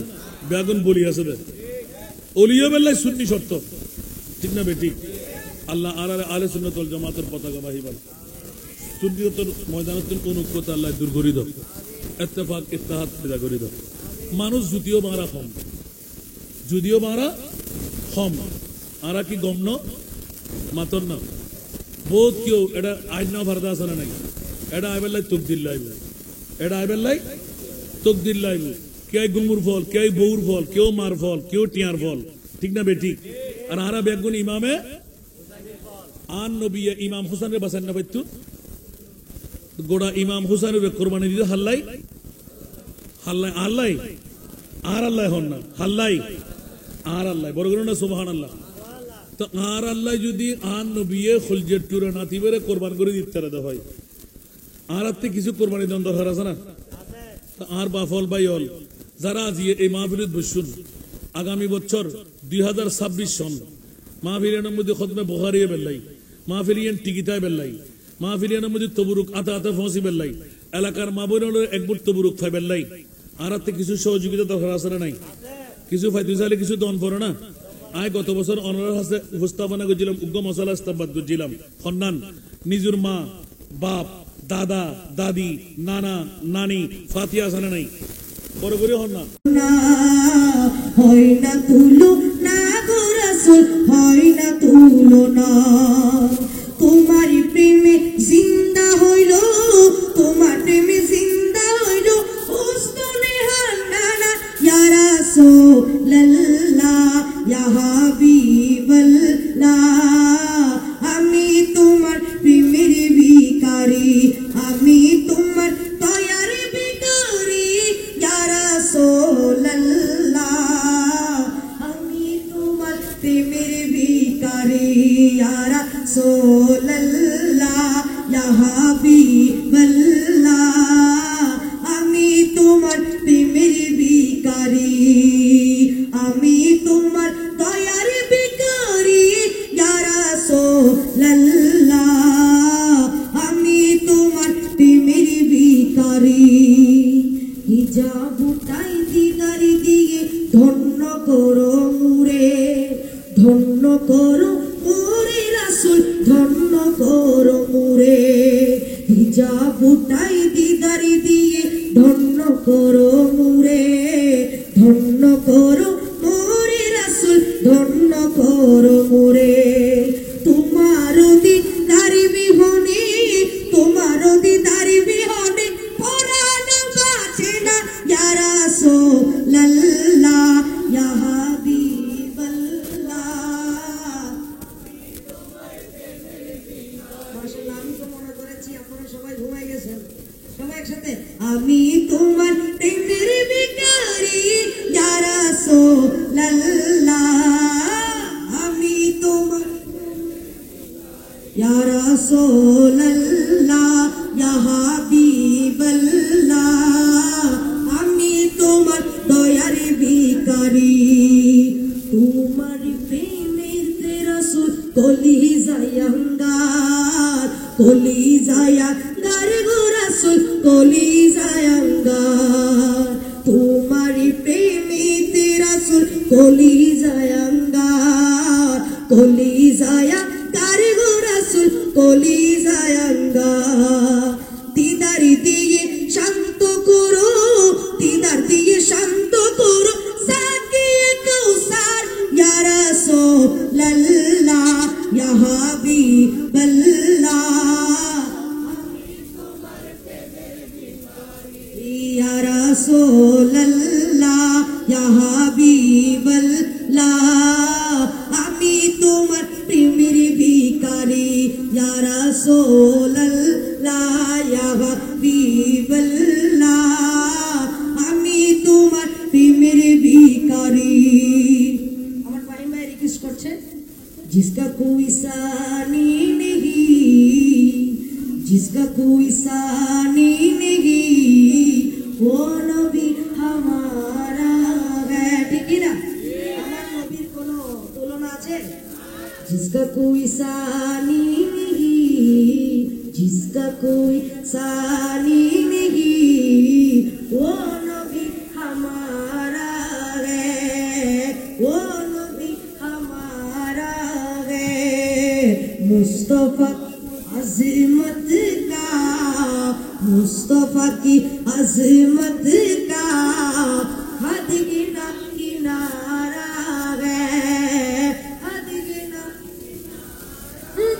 বেগুন বলি আছে দে ওলিও বেলায় সুন্নি শর্ত ঠিক না বেটি আল্লাহ আহলে সুন্নাত ওয়াল জামাতের পতাকা বাহি বল সুন্নিয়তের ময়দানের অনুকূত আল্লাহ দূর করে দাও ইত্তেফাক ইত্তেহাদ পেদা করে দাও মানুষ যদিও মারা কম আরা কি গম ন মাতন না বহুত কেউ এটা আইন না ভারত আছে না নাই এটা আইবেলাই তকদির লাইব এটা আইবেলাই তকদির লাইব কে গুমুর ফল কে বউর ফল কেউ মার ফল কেউ টিয়ার ফল ঠিক না বেটি আর আরা বেগুন ইমামে আন নবী ইমাম হুসাইনের বাসান না বাইতু গোড়া ইমাম হুসাইনের কোরবানি দিতে হাল্লাই আর আল্লাহ হন না হাল্লাই আর আল্লাহ বড় করে না সুবহানাল্লাহ তো আর আল্লাহ যদি আন নবী খুলজের টুরে নাতিবেরে কোরবান করে দিতে রে হয় আর আপনি কিছু কোরবানি দেন দরকার আছে না আর বাফল বাইল যারা আজ এই মাহফিলত বসুন আগামী বছর 2026 সন মাহফিলের মধ্যে খতমে বুখারী বেল্লাই মাহফিলিয়ান টিকিটায় বেল্লাই মাহফিলিয়ানের মধ্যে তবরুক আতা ফসি বেল্লাই এলাকার মাবুরের একবার তবরুক ফাই বেল্লাই আর আপনি কিছু সহযোগিতা দরকার আছে না নাই কিছু ফাইতে চাইলে কিছু দন পড়ে না আয় গত বছর অনরার হাতে উপস্থাপনা করছিলাম উগ্র মশালা ইস্তাবাদ করছিলাম খন্নান নিজের মা বাপ দাদা দাদি নানা নানি ফাতিহা জানে নাই বড় করে হন না হয় না তুলো না গো রাসূল হয় না তুলো না তোমার প্রেমে জিন্দা হইল তোমার প্রেমে জিন্দা হইল উস্তনে হান্নানা ইয়া রাসূলুল্লাহ ইয়া হাবিবাল্লাহ আমি তোমার প্রেমের ভিখারি আমি তোমার দয়ার ভিখারি ইয়া রাসূলুল্লাহ আমি তোমার প্রেমের ভিখারি ইয়া রাসূলুল্লাহ ইয়া হাবিবাল্লাহ আমি তোমার প্রেমের ভিখারি আমি তোমার দয়ার ভিখারি ইয়া রাসূলুল্লাহ আমি তোমার প্রেমের ভিখারি হিজাব উঠাই দিদার দিয়ে ধন্য করো মুরে ধন্য করো মোরে রাসূল ধন্য করো মুরে হিজাব উঠাই দিদার দিয়ে ধন্য করো মুরে ধন্য করো মোরে রাসূল ধন্য করো মুরে তোমার দিদার বিহনে তোমার দিদার বিহনে পরাণ বাঁচে না ইয়া রাসূলুল্লাহ ইয়া হাবিবাল্লাহ মাশাআল্লাহ আমি তো মনে করেছি আপনারা সবাই ঘুমাই গেছেন সবাই একসাথে আমি তোমার প্রেমের ভিখারি ইয়া রাসূলুল্লাহ আমি তোমার ইয়া রাসূলুল্লাহ ইয়া হাবিবাল্লাহ আমি তোমার দয়ার ভিখারি তোমার প্রেমের রাসূল কলিজায় আঙ্গার গো রাসূল কলিজায় আঙ্গার তোমার প্রেমের রাসূল কলিজায় আঙ্গার গো রাসূল কলিজায় আঙ্গার দিদার দিয়ে শান্ত করো দিদার দিয়ে শান্ত করো সাকিয়ে কৌসার ইয়া রাসূলুল্লাহ ইয়া হাবিবাল্লাহ ইয়া রাসূলুল্লাহ ইয়া হাবিবাল্লাহ আমি তোমার প্রেমের ভিখারি ইয়া রাসূলুল্লাহ ইয়া হাবিবাল্লাহ আমি তোমার প্রেমের ভিখারি আমার ভাই ভাই রিকোয়েস্ট করছে जिसका कोई सानी नहीं जिसका कोई सानी नहीं वो नबी हमारा है ठीक है ना আমার নবীর কোনো তুলনা আছে जिसका कोई सानी नहीं जिसका कोई सानी नहीं वो नबी हमारा है वो नबी हमारा है मुस्तफा अज़मत का मुस्तफा की अज़मत का हद गिना किनारा है हद गिना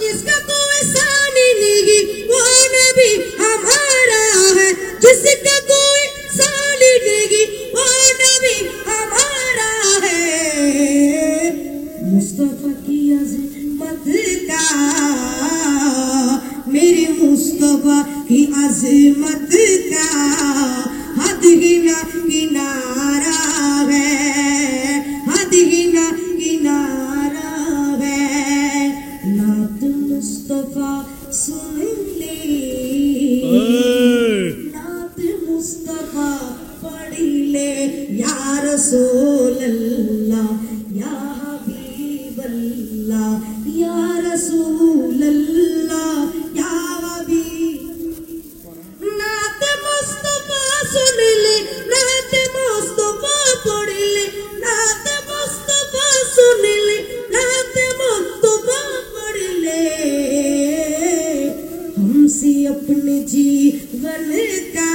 जिसका कोई सानी नहीं वो नबी हमारा है जिसका कोई सानी नहीं वो नबी हमारा है मुस्तफा की अज़मत का मेरे मुस्तफा की अज़मत का हद गिना किनारा है हद गिना किनारा है नात मुस्तफा सुन ले नात मुस्तफा पढ़ ले या रसूलल्लाह या हबीबल्लाह या रसूलल्लाह या हबीब नात जीवन का,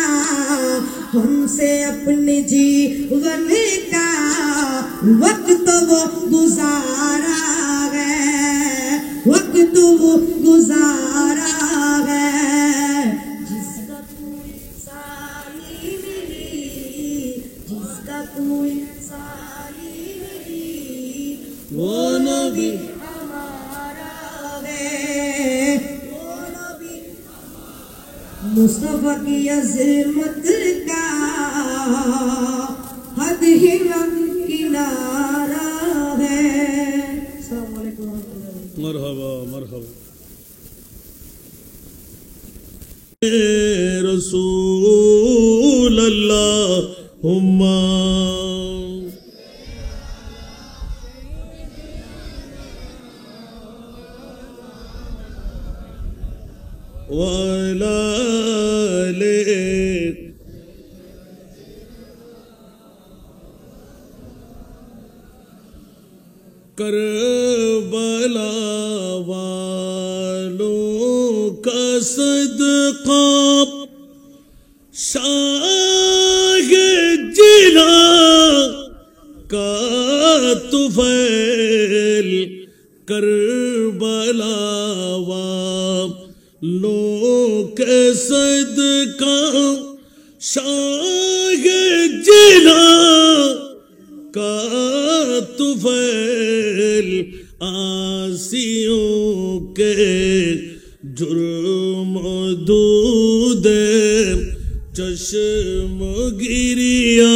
हमसे अपने जीवन का वक्त वो गुजारा है, वक्त वो गुजारा है। जिसका कोई साली नहीं, जिसका कोई साली नहीं, वो नबी हमारा है, वो नबी मुस्तफा की अज़मत का हद ही न किनारा है। अस्सलाम वालेकुम। मरहबा मरहबा। रसूल अल्लाहुम्मा वअला आलिहि करबला वालों का सदका शाह जिला का तुफैल करबला वालों के सदका शाह जिला का तुफैल आसियों के जुर्म दूद चश्म गिरिया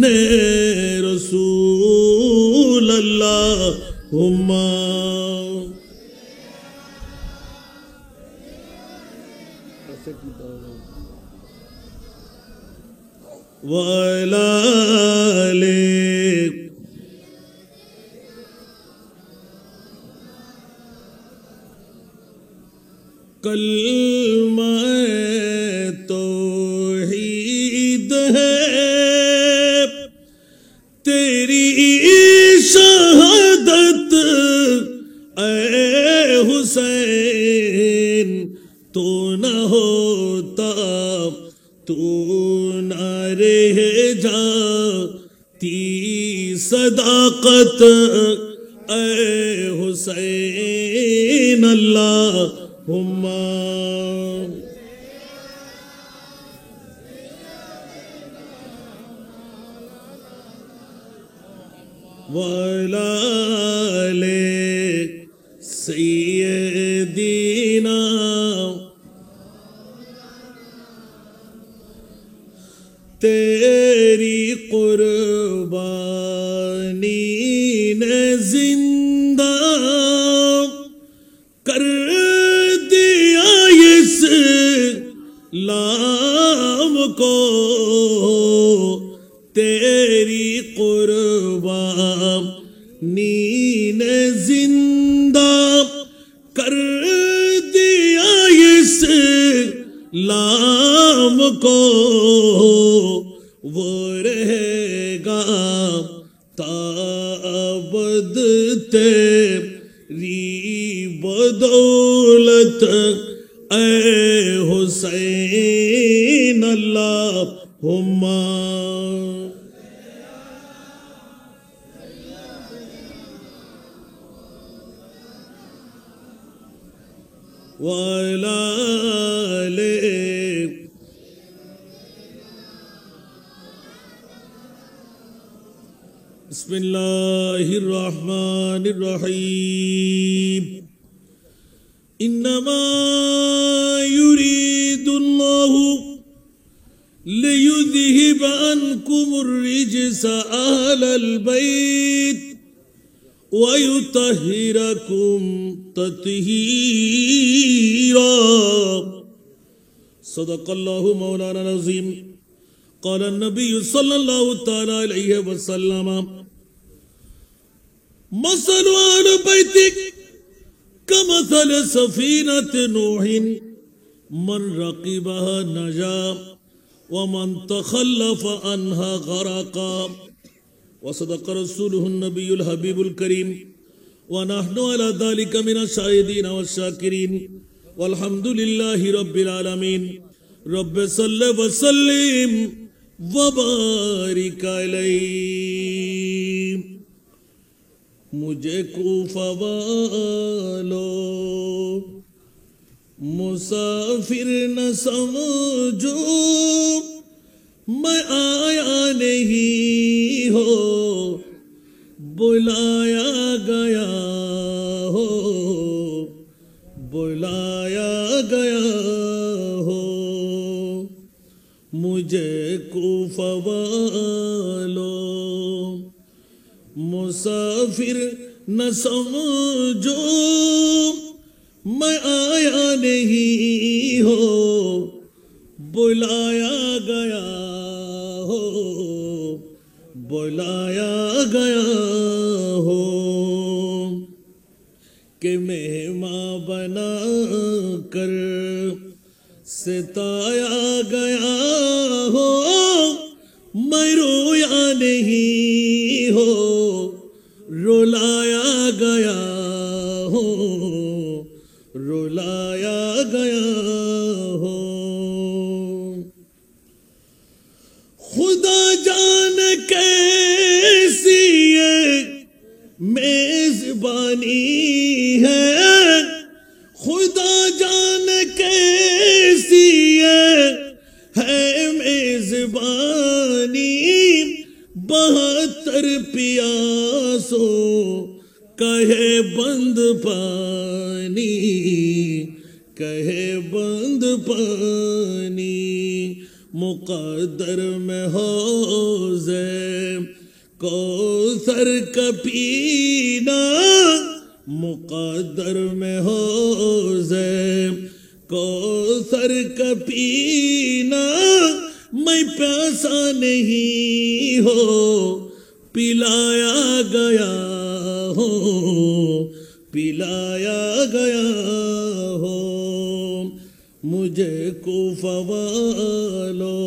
ने रसूल अल्लाहुम्मा वअला आलिहि कलमा तौहीद है तेरी शहादत ऐ हुसैन, तो न होता तू न रह जाती सदाकत ऐ हुसैन अल्लाहुम्मा वअला आलिहि सय्यदीना तेरी कुर्बानी ने जिंदा कर दिया इस लाम को, तेरी कुर्बानी ने जिंदा कर दिया इस लाम को, वो रहेगा ताबद तेरी बदौलत ऐ हुसैन अल्लाहुम्मा वअला आलिहि बिस्मिल्लाहिर्रहमानिर्रहीम इन्नमा युरीदुल्लाहु लियुज़हिब अन्कुमुर रिज्स अहलल बैत वयुतहिरकुम तत्हीरा। सदक़ल्लाहु मौलाना अज़ीम। क़ाल नबी सल्लल्लाहु तआला अलैहि वसल्लम मसल अहल बैतिक कमसल सफीनत नूहिन मन रक़िबहा नजा व मन तखल्लफ अन्हा गरक़ा। वसदक़ रसूलुहु नबियुल हबीबुल करीम व नहनु अला ज़ालिका मिनश शाहिदीन वश शाकिरीन। والحمدللہ رب العالمین رب صلی وسلم وبارک علیہ. مجھے کوفہ والو مسافر نہ سمجھو، میں آیا نہیں ہو بلایا گیا ہو، بلایا گیا ہو. مجھے کوفہ والو مسافر نہ سمجھو، میں آیا نہیں ہو بلایا گیا ہو، بلایا گیا ہو. کہ مہمان بنا کر ستایا گیا ہو، میں رویا نہیں ہو رلایا گیا ہو، رلایا گیا ہو. خدا جان کیسی یہ میزبانی ہے، خدا جان کیسی یہ ہے میزبانی. 72 پیاسوں کہے بند پانی، کہے بند پانی. مقدر میں حوضے کوثر کا پینا، مقدر میں حوضے کوثر کا پینا. میں پیاسا نہیں ہو پلایا گیا ہو، پلایا گیا ہو. مجھے کوفہ والو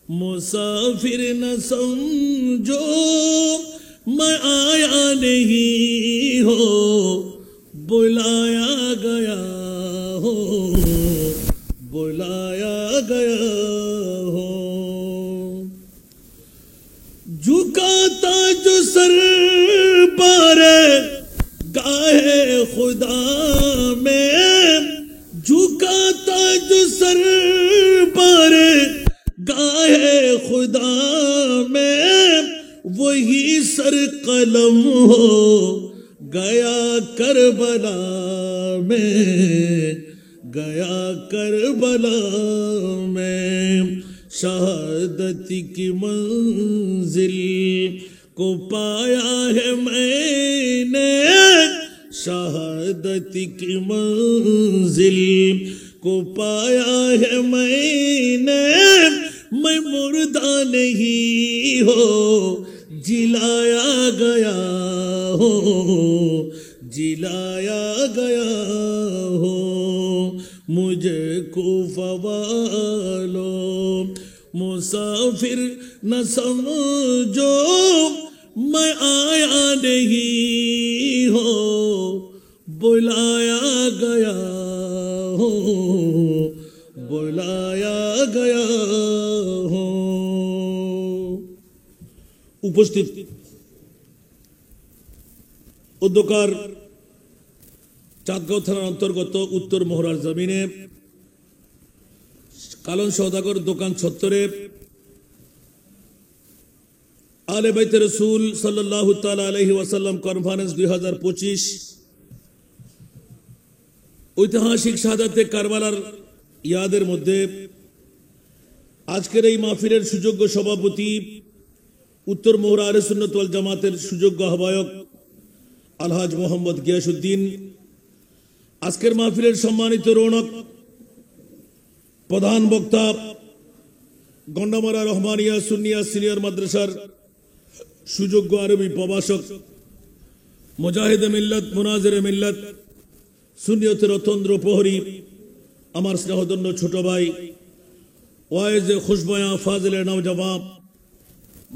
مسافر نہ سمجھو، میں آیا نہیں ہو بلایا گیا ہو، بلایا گیا ہو. جھکاتا جو سر پارے گاہے خدا میں، جھکاتا جو سر پارے گاہے خدا میں، وہی سر قلم ہو گیا کربلا میں، گیا کربلا میں. شہادت کی منزل کو پایا ہے میں نے، شہادت کی منزل کو پایا ہے میں نے. میں مردہ نہیں ہو جلایا گیا ہو، جلایا گیا ہو. مجھے کوفہ والو مسافر نہ سمجھو، میں آیا نہیں ہو بلایا گیا ہو، بلایا گیا ہو. উপস্থিত অধ্যকার চাঁদগাঁও থানার অন্তর্গত উত্তর মহড়ার জমিনে কালন সওদাগর দোকান চত্বরে আলে বাইতে রাসূল সাল্লাল্লাহু তাআলা আলাইহি ওয়াসাল্লাম কনফারেন্স 2025 ঐতিহাসিক শাহাদাতে কারবালার ইয়াদের মধ্যে আজকের এই মাহফিলের সুযোগ্য সভাপতি উত্তর মহড়া আহলে সুন্নাত ওয়াল জামাতের সুযোগ্য আহ্বায়ক আলহাজ মোহাম্মদ গিয়াসউদ্দিন, আজকের মাহফিলের সম্মানিত রৌনক প্রধান বক্তা গন্ডামারা রহমানিয়া সুন্নিয়া সিনিয়র মাদ্রাসার সুযোগ্য আরবি প্রভাষক মুজাহিদে মিল্লাত মুনাজিরে মিল্লাত সুন্নিয়তের অতন্দ্র প্রহরী আমার স্নেহধন্য ছোট ভাই ওয়াইজে খুশবয়া ফাজিলে নওজওয়ান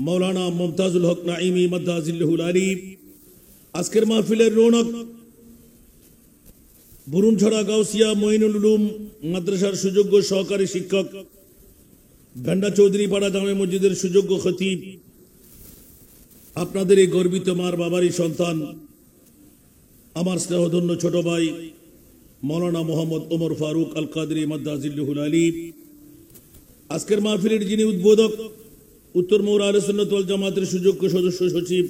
মৌলানা মুমতাজুল হক নাইমি মাদ্দাজিল্লাহুল আলী, আজকের মাহফিলের রৌনক বুরুনছড়া গাউসিয়া মঈনুল উলুম মাদ্রাসার সুযোগ্য সহকারী শিক্ষক, ভেন্ডা চৌধুরী পাড়া জামে মসজিদের সুযোগ্য খতিব, আপনাদের এই গর্বিত মার বাবারই সন্তান, আমার স্নেহধন্য ছোট ভাই মৌলানা মোহাম্মদ ওমর ফারুক আল কাদরি মাদ্দাজিল্লুহুল আলী, আজকের মাহফিলের যিনি উদ্বোধক, উত্তর মৌরা আহলে সুন্নাত ওয়াল জামাতের সুযোগ্য সদস্য সচিব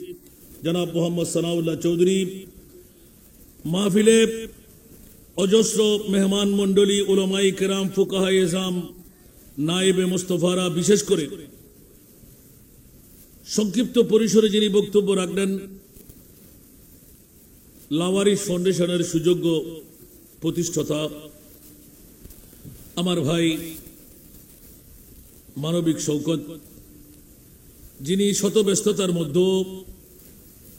জনাব মোহাম্মদ সানাউল্লাহ চৌধুরী, মাহফিলে অজস্র মেহমান মন্ডলী, উলামায়ে কেরাম, ফুকাহায়ে ইজম, নায়েবে মুস্তফারা, বিশেষ করে সংক্ষিপ্ত পরিসরে যিনি বক্তব্য রাখলেন, লাওয়ারিস ফাউন্ডেশনের সুযোগ্য প্রতিষ্ঠাতা আমার ভাই মানবিক শওকত, যিনি শত ব্যস্ততার মধ্যে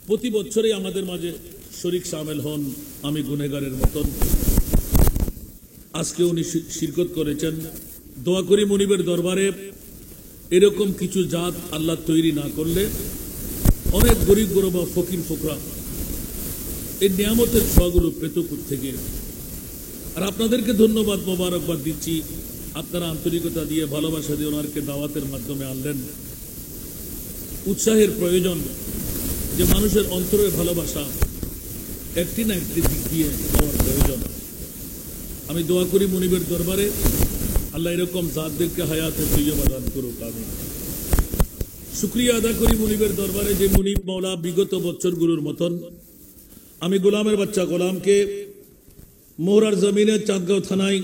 প্রতি বছরই আমাদের মাঝে শরীক শামিল হন, আমি গুনেগারের মতন, আজকে উনি শিরকত করেছেন। দোয়া করি মুনিবের দরবারে এরকম কিছু জাত আল্লাহ তৈরি না করলে অনেক গরিব গরবা ফকির ফোকরা এই নিয়ামতের ছোঁয়াগুলো পেত থেকে। আর আপনাদেরকে ধন্যবাদ, মোবারকবাদ দিচ্ছি, আপনারা আন্তরিকতা দিয়ে, ভালোবাসা দিয়ে ওনারকে দাওয়াতের মাধ্যমে আনলেন। উৎসাহের প্রয়োজন, যে মানুষের অন্তরের ভালোবাসা একটি না একটি দিক দিয়ে হওয়ার প্রয়োজন। আমি দোয়া করি মুনিবের দরবারে আল্লাহ এরকম জাতদেরকে হায়াতে তৈয়বা দান করুক, আমিন। শুকরিয়া আদা করি মুনিবের দরবারে, যে মুনিব মওলা বিগত বছরগুলোর মতন আমি গোলামের বাচ্চা গোলামকে মোহরার জমিনে চাঁদগাঁও থানায়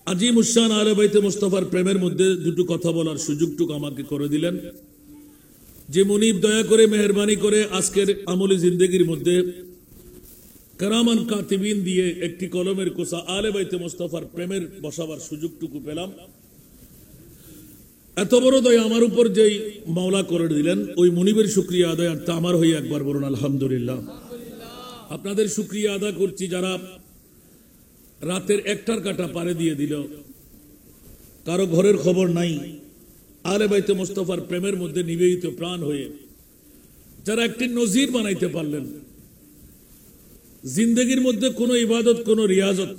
আজিম উসান আহলে বাইতে মুস্তাফার প্রেমের মধ্যে দুটো কথা বলার সুযোগটুকু আমাকে করে দিলেন। যে মুনিব দয়া করে মেহরবানি করে আজকের আমলি জিন্দেগির মধ্যে কারামান কাতিবিন দিয়ে একটি কলমের কোসা আহলে বাইতে মুস্তাফার প্রেমের বসাবার সুযোগটুকু পেলাম। এত বড় দয়া আমার উপর যেই মাওলা করে দিলেন, ওই মুনিবের শুকরিয়া আদায় আর তা আমার হয়ে একবার বলুন আলহামদুলিল্লাহ। আপনাদের শুকরিয়া আদা করছি যারা রাতের একটার কাটা পারে দিয়ে দিল, কারো ঘরের খবর নাই, আহলে বাইতে মুস্তাফার প্রেমের মধ্যে নিবেদিত প্রাণ হয়ে যারা একটি নজির বানাইতে পারলেন। জিন্দগির মধ্যে কোনো ইবাদত, কোনো রিয়াজত,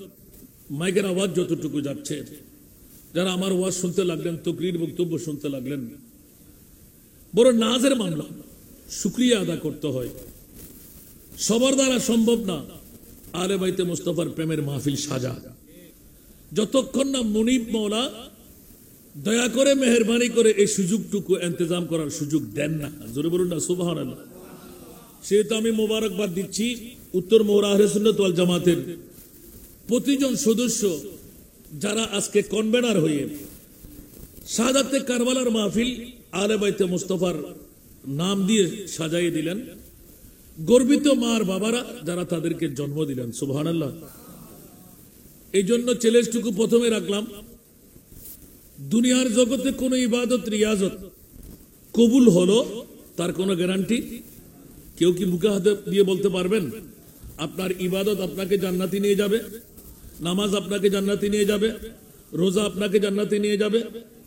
মাইকের আওয়াজ যতটুকু যাচ্ছে, যারা আমার ওয়াজ শুনতে লাগলেন, তকরির বক্তব্য শুনতে লাগলেন, বড় নাজের মামলা, শুকরিয়া আদা করতে হয়। সবার দ্বারা সম্ভব না আহলে বাইতে মুস্তাফার প্রেমের মাহফিল সাজা, যতক্ষণ না মুনিব মওলা দয়া করে মেহরবানি করে এই সুযোগটুকু ইন্তজাম করার সুযোগ দেন না। জোরে বলুন না সুবহানাল্লাহ। সেহেতু আমি মোবারকবাদ দিচ্ছি উত্তর মৌরা আহলে সুন্নাত ওয়াল জামাতের প্রতিজন সদস্য যারা আজকে কনভেনার হয়ে শাহাদাতে কারবালার মাহফিল আহলে বাইতে মুস্তাফার নাম দিয়ে সাজাইয়ে দিলেন। গর্বিত মার বাবারা যারা তাদেরকে জন্ম দিলেন, সুবহানাল্লাহ। এই জন্য চ্যালেঞ্জটুকু প্রথমে রাখলাম, দুনিয়ার জগতে কোনো ইবাদত রিয়াজত কবুল হলো তার কোনো গ্যারান্টি কেউ কি মুখে হাতে দিয়ে বলতে পারবেন? আপনার ইবাদত আপনাকে জান্নাতি নিয়ে যাবে, নামাজ আপনাকে জান্নাতি নিয়ে যাবে, রোজা আপনাকে জান্নাতি নিয়ে যাবে,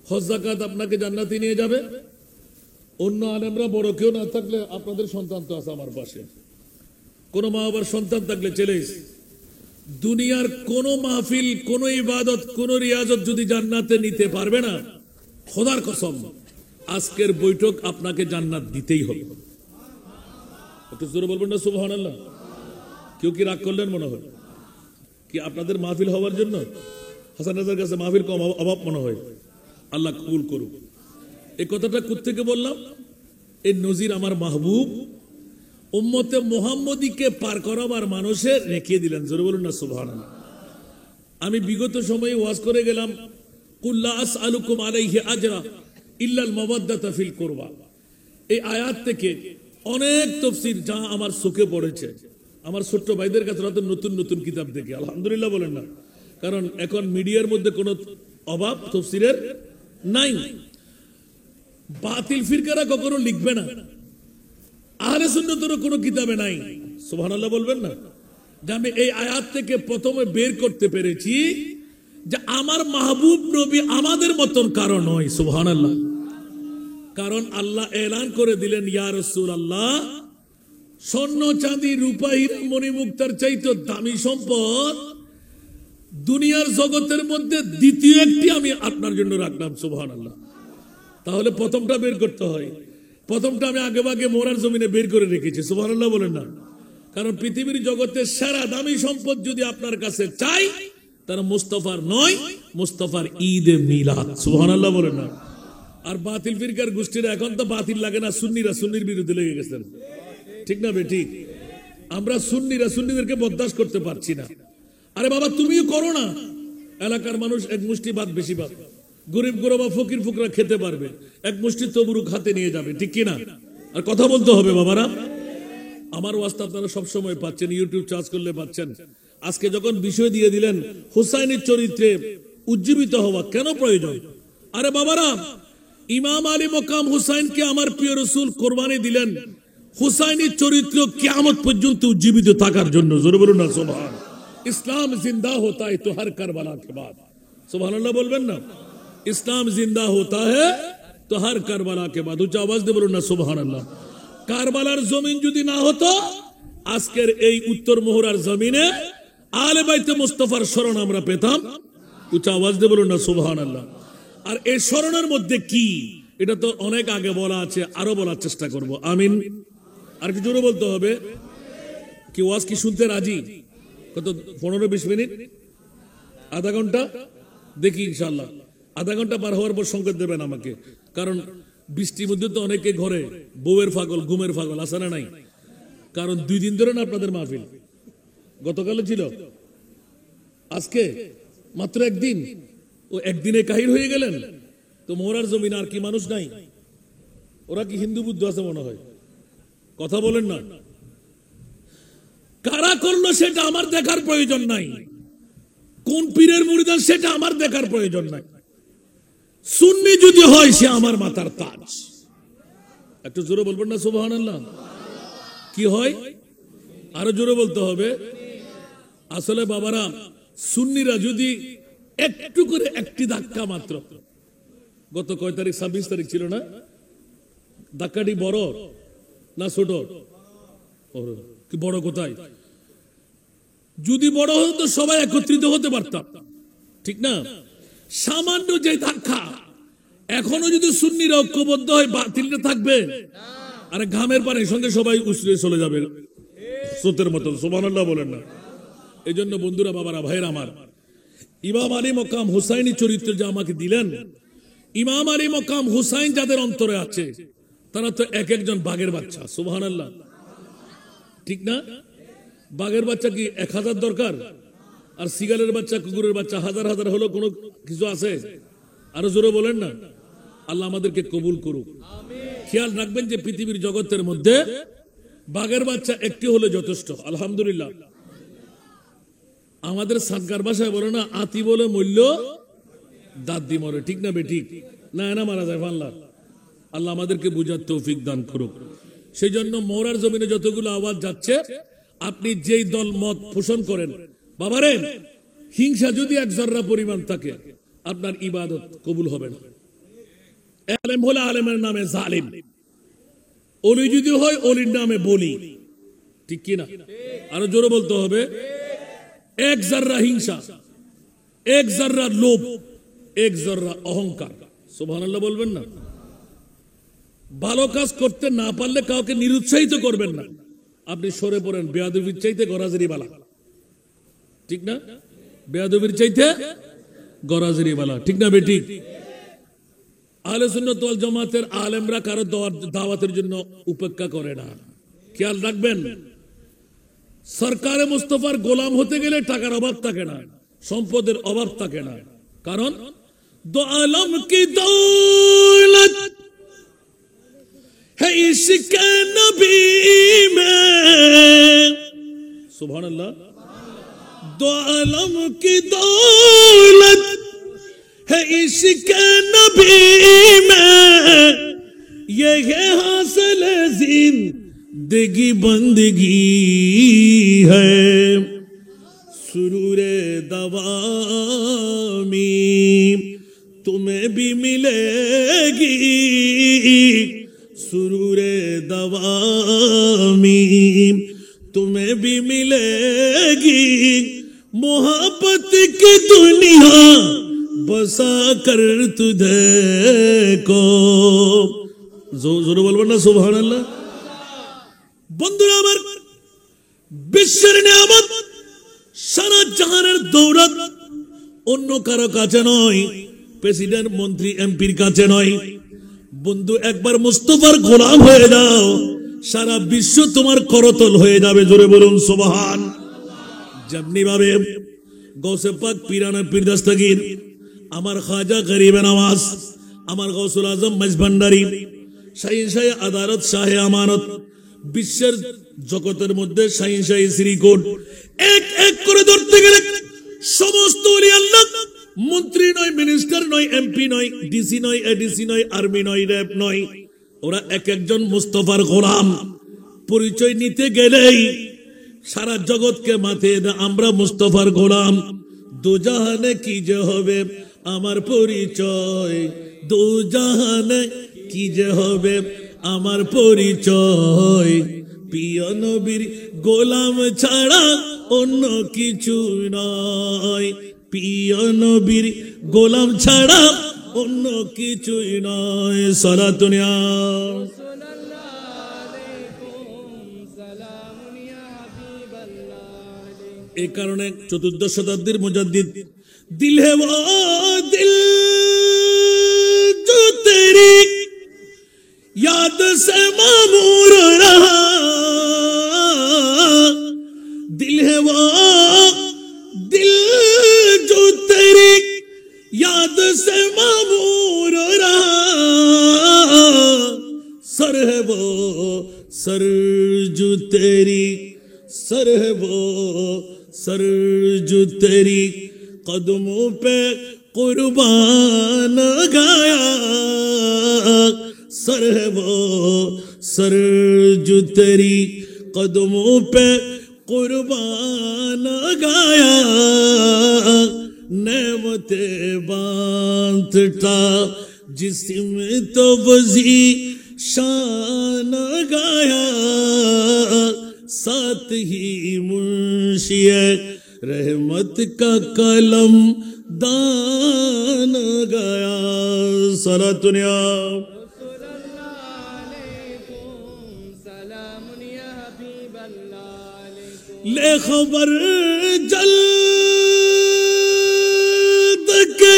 হজ যাকাত আপনাকে জান্নাতি নিয়ে যাবে? অন্য আলেমরা বড় কেউ না থাকলে আপনাদের সন্তান তো আছে আমার পাশে, কোন মা বাবার সন্তান থাকলে চ্যালেঞ্জ, দুনিয়ার কোন মাহফিল, কোন ইবাদত, কোন রিয়াজত যদি জান্নাতে নিতে পারবে না, খোদার কসম আজকের বৈঠক আপনাকে জান্নাত দিতেই হবে। একটু জোরে বলবেন না সুবহানাল্লাহ। কেউ কি রাগ করলেন মনে হয়? কি আপনাদের মাহফিল হওয়ার জন্য হাসান রাজার কাছে মাহফিল কম অভাব মনে হয়? আল্লাহ কবুল করুক। এই কথাটা কোত্থেকে বললাম? এই নজির আমার মাহবুব উম্মতে মুহাম্মদীকে পার করাবার মানুষে রেখে দিলেন। জোরে বলুন না সুবহানাল্লাহ। আমি বিগত সময়ে ওয়াজ করে গেলাম, কুল লা আসআলুকুম আলাইহি আজরা ইল্লাল মাওয়াদ্দাতা ফিল কুরবা। এই আয়াত থেকে অনেক তাফসীর যা আমার চোখে পড়েছে, আমার ছোট্ট ভাইদের কাছে নতুন নতুন কিতাব দেখে আলহামদুলিল্লাহ বলেন না, কারণ এখন মিডিয়ার মধ্যে কোনো অভাব তাফসীরের নাই। বাতিল ফিরকারা কখনো লিখবে না, আহলে সুন্নাতেরও কোনো কিতাবে নাই। সুবহানাল্লাহ বলবেন না? যে আমি এই আয়াত থেকে প্রথমে বের করতে পেরেছি যে আমার মাহবুব নবী আমাদের মতন কারো নয়। সুবহানাল্লাহ। কারণ আল্লাহ এলান করে দিলেন, ইয়া রাসূলুল্লাহ স্বর্ণ চাঁদি রূপা হীরা মণিমুক্তার চাইতে দামি সম্পদ দুনিয়ার জগতের মধ্যে দ্বিতীয় একটি আমি আপনার জন্য রাখলাম, সুবহানাল্লাহ। তাহলে প্রথমটা বের করতে হয়। প্রথমটা আমি আগে ভাগে মোরার জমিনে বের করে রেখেছি, সুবহানাল্লাহ বলেন না? কারণ পৃথিবীর জগতের সেরা দামি সম্পদ যদি আপনার কাছে চাই, তারা মুস্তাফার নয়, মুস্তাফার ঈদে মিলাদ, সুবহানাল্লাহ বলেন না? আর বাতিল ফিরকার গোষ্ঠীরা এখন তো বাতিল লাগে না, সুন্নিরা সুন্নির বিরুদ্ধে লেগে গেছেন, ঠিক না ঠিক? আমরা সুন্নিরা সুন্নিদেরকে বরদাস্ত করতে পারছি না। আরে বাবা তুমিও করো না, এলাকার মানুষ এক মুষ্টি ভাত বেশি ভাত, গরিব গরবা ফকির ফুকরা খেতে পারবে, এক মুষ্টি তবুরু খাতে নিয়ে যাবে, ঠিক কিনা? আর কথা বলতে হবে বাবারা। আমার ওয়াস্তা আপনারা সবসময় পাচ্ছেন, ইউটিউব চার্জ করলে পাচ্ছেন। আজকে যখন বিষয় দিয়ে দিলেন হুসাইনের চরিত্রে উজ্জীবিত হওয়া কেন প্রয়োজন, আরে বাবারা ইমাম আলী মকাম হুসাইনকে আমার প্রিয় রাসূল কোরবানি দিলেন হুসাইনের চরিত্র কিয়ামত পর্যন্ত উজ্জীবিত থাকার জন্য। জোরে বলুন না সুবহান। ইসলাম জিন্দা होता है तो हर करबला के बाद, সুবহানাল্লাহ বলবেন না? ইসলাম জিন্দা होता है तो हर करबला के बाद, উচ্চ আওয়াজ দিয়ে বলুন না সুবহানাল্লাহ। কারবালার জমিন যদি না হতো, আজকের এই উত্তর মোহরার জমিনে আলে বাইতে মুস্তাফার শরণ আমরা পেতাম। উচ্চ আওয়াজ দিয়ে বলুন না সুবহানাল্লাহ। আর এই শরণের মধ্যে কি, এটা তো অনেক আগে বলা আছে, আরো বলার চেষ্টা করব। আমিন। আর কি জোরে বলতে হবে? কি ওয়াজ কি শুনতে রাজি? কত 15-20 মিনিট, আধা ঘন্টা, দেখি ইনশাআল্লাহ। আধা ঘন্টা পার হওয়ার পর সংকেত দেবেন আমাকে, কারণ বৃষ্টির মধ্যে তো অনেকে ঘরে বউয়ের পাগল ঘুমের পাগল আছে না নাই? কারণ 2 দিন ধরে না আপনাদের মাহফিল, গতকালও ছিল, আজকে মাত্র একদিন, ও একদিনে কাহির হয়ে গেলেন। তো মোরার জমিন আর কি মানুষ নাই? ওরা কি হিন্দু বুদ্ধ আছে মনে হয়? কথা বলেন না। কারা করলো সেটা আমার দেখার প্রয়োজন নাই, কোন পীরের মুরিদান সেটা আমার দেখার প্রয়োজন নাই। সুন্নি যদি হয় সে আমার মাথার তাজ। একটু জোরে বলবেন না সুবহানাল্লাহ? কি হয়? আরো জোরে বলতে হবে। আসলে বাবারা সুন্নিরা যদি একটু করে একটি ধাক্কা মাত্র, গত কয় তারিখ 26 তারিখ ছিল না, ধাক্কাটি বড় না ছোট? কি বড়? কোথায়? যদি বড় হতো সবাই একত্রিত হতে পারতাম, ঠিক না? সামান্য যে ধাক্কা, এখনো যদি সুন্নিরা ঐক্যবদ্ধ হয় বাতিলটা থাকবে? আরে ঘামের পানির সঙ্গে সবাই উছলে চলে যাবে স্রোতের মতন, সুবহানাল্লাহ বলেন না? এই জন্য বন্ধুরা বাবারা ভাইরা আমার, ইমাম আলী মকাম হুসাইনি চরিত্র যে আমাকে দিলেন, ইমাম আলী মকাম হুসাইন যাদের অন্তরে আছে তারা তো এক একজন বাঘের বাচ্চা, সুবহানাল্লাহ, ঠিক না? বাঘের বাচ্চা কি 1000 দরকার? আর সিগালের বাচ্চা কুকুরের বাচ্চা হাজার হাজার হলো কোনো কিছু আছে? আরো জোরে বলেন না। আল্লাহ আমাদেরকে কবুল করুক। খেয়াল রাখবেন যে পৃথিবীর জগতের মধ্যে বাঘের বাচ্চা একটি হলে যথেষ্ট, আলহামদুলিল্লাহ। আমাদের সাতগার ভাষায় বলে না, আতি বলে মূল্য দাদি মরে, ঠিক না বেঠিক? না না মারা যায় ফাল্লা। আল্লাহ আমাদেরকে বুঝার তৌফিক দান করুক। সেই জন্য মোরার জমিনে যতগুলো আওয়াজ যাচ্ছে, আপনি যেই দল মত পোষণ করেন, বাবারে হিংসা যদি 1 জর্রা পরিমাণ থাকে, আপনার ইবাদত কবুল হবে না। আলেম হলে আলেমের নামে জালিম, অলি যদি হয় অলির নামে বলি, ঠিক কিনা? আরো জোরে বলতে হবে। 1 জর্রা হিংসা, 1 জর্রা লোভ, 1 জর্রা অহংকার, সুবহানাল্লাহ বলবেন না? ভালো কাজ করতে না পারলে কাউকে নিরুৎসাহিত করবেন না। আপনি সরে পড়েন, বেয়াদবির চাইতে গরাজেরি বালা, ঠিক না? বেয়াদবির চাইতে গরাজেরি বালা, ঠিক না বেঠিক? আহলে সুন্নাত ওয়াল জামাতের আলেমরা কারো দাওয়াতের জন্য উপেক্ষা করে না। খেয়াল রাখবেন, সরকারে মুস্তাফার গোলাম হতে গেলে টাকার অভাব থাকে না, সম্পদের অভাব থাকে না। কারণ দো আলম কি দৌলত है इश्क नबी में, सुभान अल्लाह। दो आलम की दौलत है इश्क नबी में, ये है हासिल जिंदगी बंदगी है, सुरूर दवामी तुम्हें भी मिलेगी, सुरूरे दवामी तुम्हें भी मिलेगी मोहब्बत की दुनिया बसा कर तुझे को जोर बोलबो ना सुबहानाल्लाह বন্ধুরা আমার বিশ্বের নিয়ামত সারা জাহানের দৌলত অন্য কারো কাছে নয় প্রেসিডেন্ট মন্ত্রী এমপির কাছে নয় বন্ধু একবার মুস্তাফার গোলাম হয়ে যাও সারা বিশ্ব তোমার করতল হয়ে যাবে জোরে বলুন সুবহান যেমনি ভাবে গৌসে পাক পীরানা পীর দস্তগীর আমার খাজা গরিবে নওয়াজ আমার গৌসুল আজম মজভান্ডারি শাহীন শাহ আদালত শাহ আমানত বিশ্বের জগতের মধ্যে শাহীন শাহ শ্রীকোট এক এক করে ধরতে গেলে সমস্ত ওলি আল্লাহ মন্ত্রী নয় মিনিস্টার নয় এমপি নয় ডিসি নয় এডিসি নয় আর্মি নয় র্যাব নয় ওরা এক একজন মুস্তাফার গোলাম পরিচয় নিতে গেলেই সারা জগৎকে মাথায় না আমরা মুস্তাফার গোলাম দুজাহানে কি যে হবে আমার পরিচয় দুজাহানে কি যে হবে আমার পরিচয় প্রিয় নবীর গোলাম ছাড়া অন্য কিছু নয় প্রিয় নবীর গোলাম ছাড়া অন্য কিছুই নয় সালাতুন ইয়া এই কারণে চতুর্দশ শতাব্দীর মুজাদ্দিদ দিল হে ও দিল जो तेरी याद से मामूर रहा दिल है वो दिल जो तेरी याद से मामूर रहा सर है वो सर जो तेरी सर है वो सर जो तेरी कदमों पे कुर्बान गया सर है वो सर जो तेरी कदमों पे कुर्बान गया नेमते बांधता जिस्म तो वजी शान गया साथ ही मुंशिए रहमत का कलम दान गया सलातुन या ले खबर जल्द के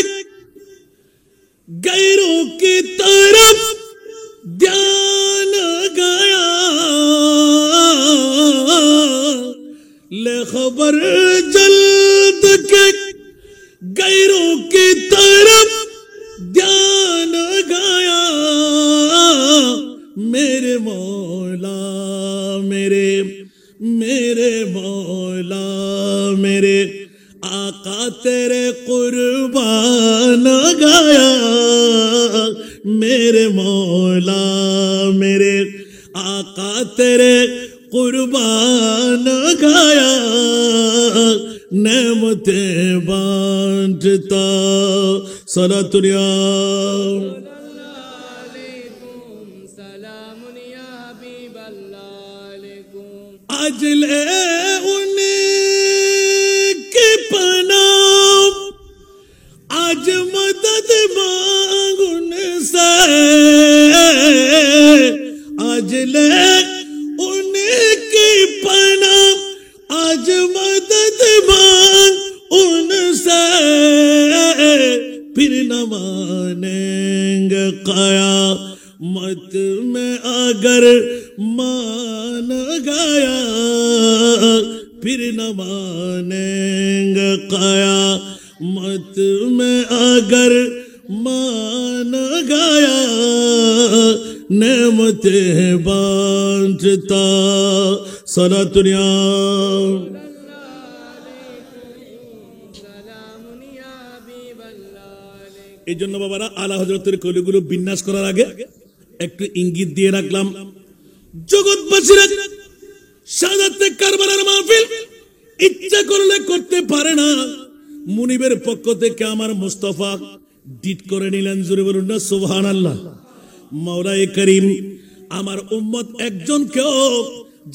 गैरों की तरफ ध्यान गया ले खबर जल्द के गैरों की तरफ ध्यान गया मेरे मौला मेरे मेरे मौला मेरे आका तेरे कुर्बान गया मेरे मौला मेरे आका तेरे कुर्बान गया नेमते बांटता सलातुन या आज ले उनकी पनाह आज मदद मांग उनसे आज ले उनकी पनाह आज मदद मांग उनसे फिर न मानेंगे क़यामत में अगर मान गया फिर न मानेंगे क़यामत में अगर मान गया नेमते बांटता सलातुन या এই জন্য বাবারা আলা হযরতের কলিগুলো বিন্যাস করার আগে একটু ইঙ্গিত দিয়ে রাখলাম জগৎবাসীরা শাহাদাতে কারবালার মাহফিল ইচ্ছা করলে করতে পারে না মুনিবের পক্ষ থেকে আমার মুস্তাফা ডিট করে নিলেন জোরে বলুন না সুবহানাল্লাহ মাওলায়ে করিম আমার উম্মত একজনকেও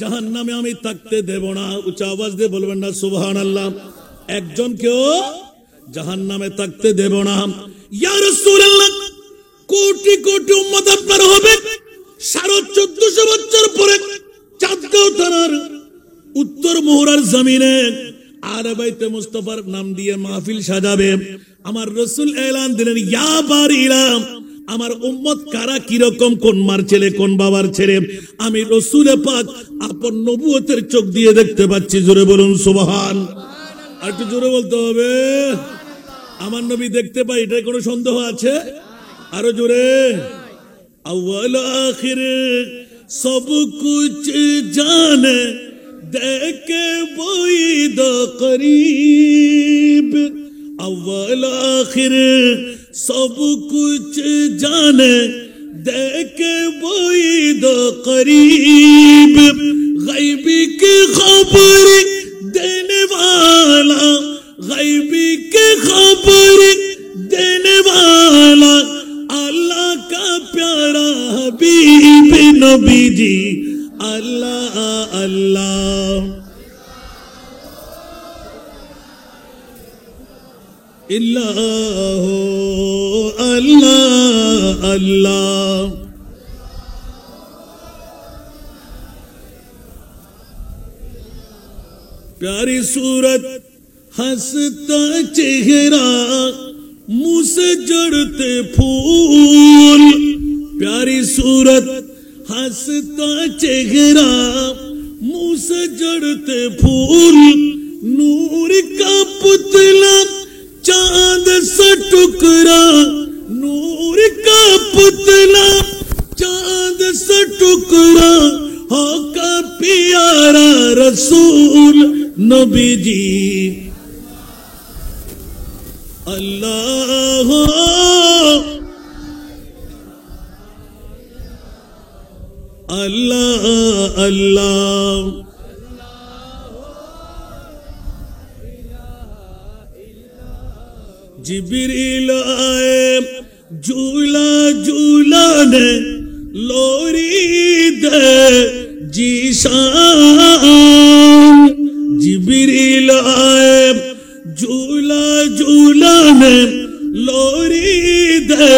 জাহান্নামে আমি থাকতে দেব না। উচ্চ আওয়াজ দিয়ে বলবেন না সুবহানাল্লাহ। একজনকেও জাহান্নামে থাকতে দেব না। ইয়া রাসূলুল্লাহ, কোটি কোটি উম্মত আপনার হবে। 1450 বছর পরে চাঁদগাঁও থানার উত্তর মোহরার জমিনে আলে বাইতে মুস্তাফার নাম দিয়ে মাহফিল সাজাবে। আমার রাসূল এলান দিলেন, ইয়া বারিলা, আমার উম্মত কারা, কিরকম, কোন মার ছেলে, কোন বাবার ছেলে, আমি রাসূল পাক আপন নবুয়তের চোখ দিয়ে দেখতে পাচ্ছি। জোরে বলুন সুবহান। আর একটু জোরে বলতে হবে। আমার নবী দেখতে পাই, এটা কোনো সন্দেহ আছে? আরো জোরে। अव्वल आखिर सब कुछ जाने देखे वही दो करीब। अव्वल आखिर सब कुछ जाने देखे वही दो करीब। गैबी की खबर देने वाला, गैबी की खबर देने वाला, अल्लाह का प्यारा हबीब नबी जी। अल्लाह अल्लाह इल्लाह अल्लाह अल्लाह। प्यारी सूरत, हंसता चेहरा, मुंह से जड़ते फूल। प्यारी सूरत, हंसता चेहरा, मुंह से जड़ते फूल। नूर का पुतला, चांद सा टुकड़ा, नूर का पुतला, चांद सा टुकड़ा, हो का प्यारा रसूल नबी जी। अल्लाह अल्लाह अल्लाह। जिब्रील आए झूला झूलाने, लोरी दे जीशान। जिब्रील आए झूला झूलाने, लोरी दे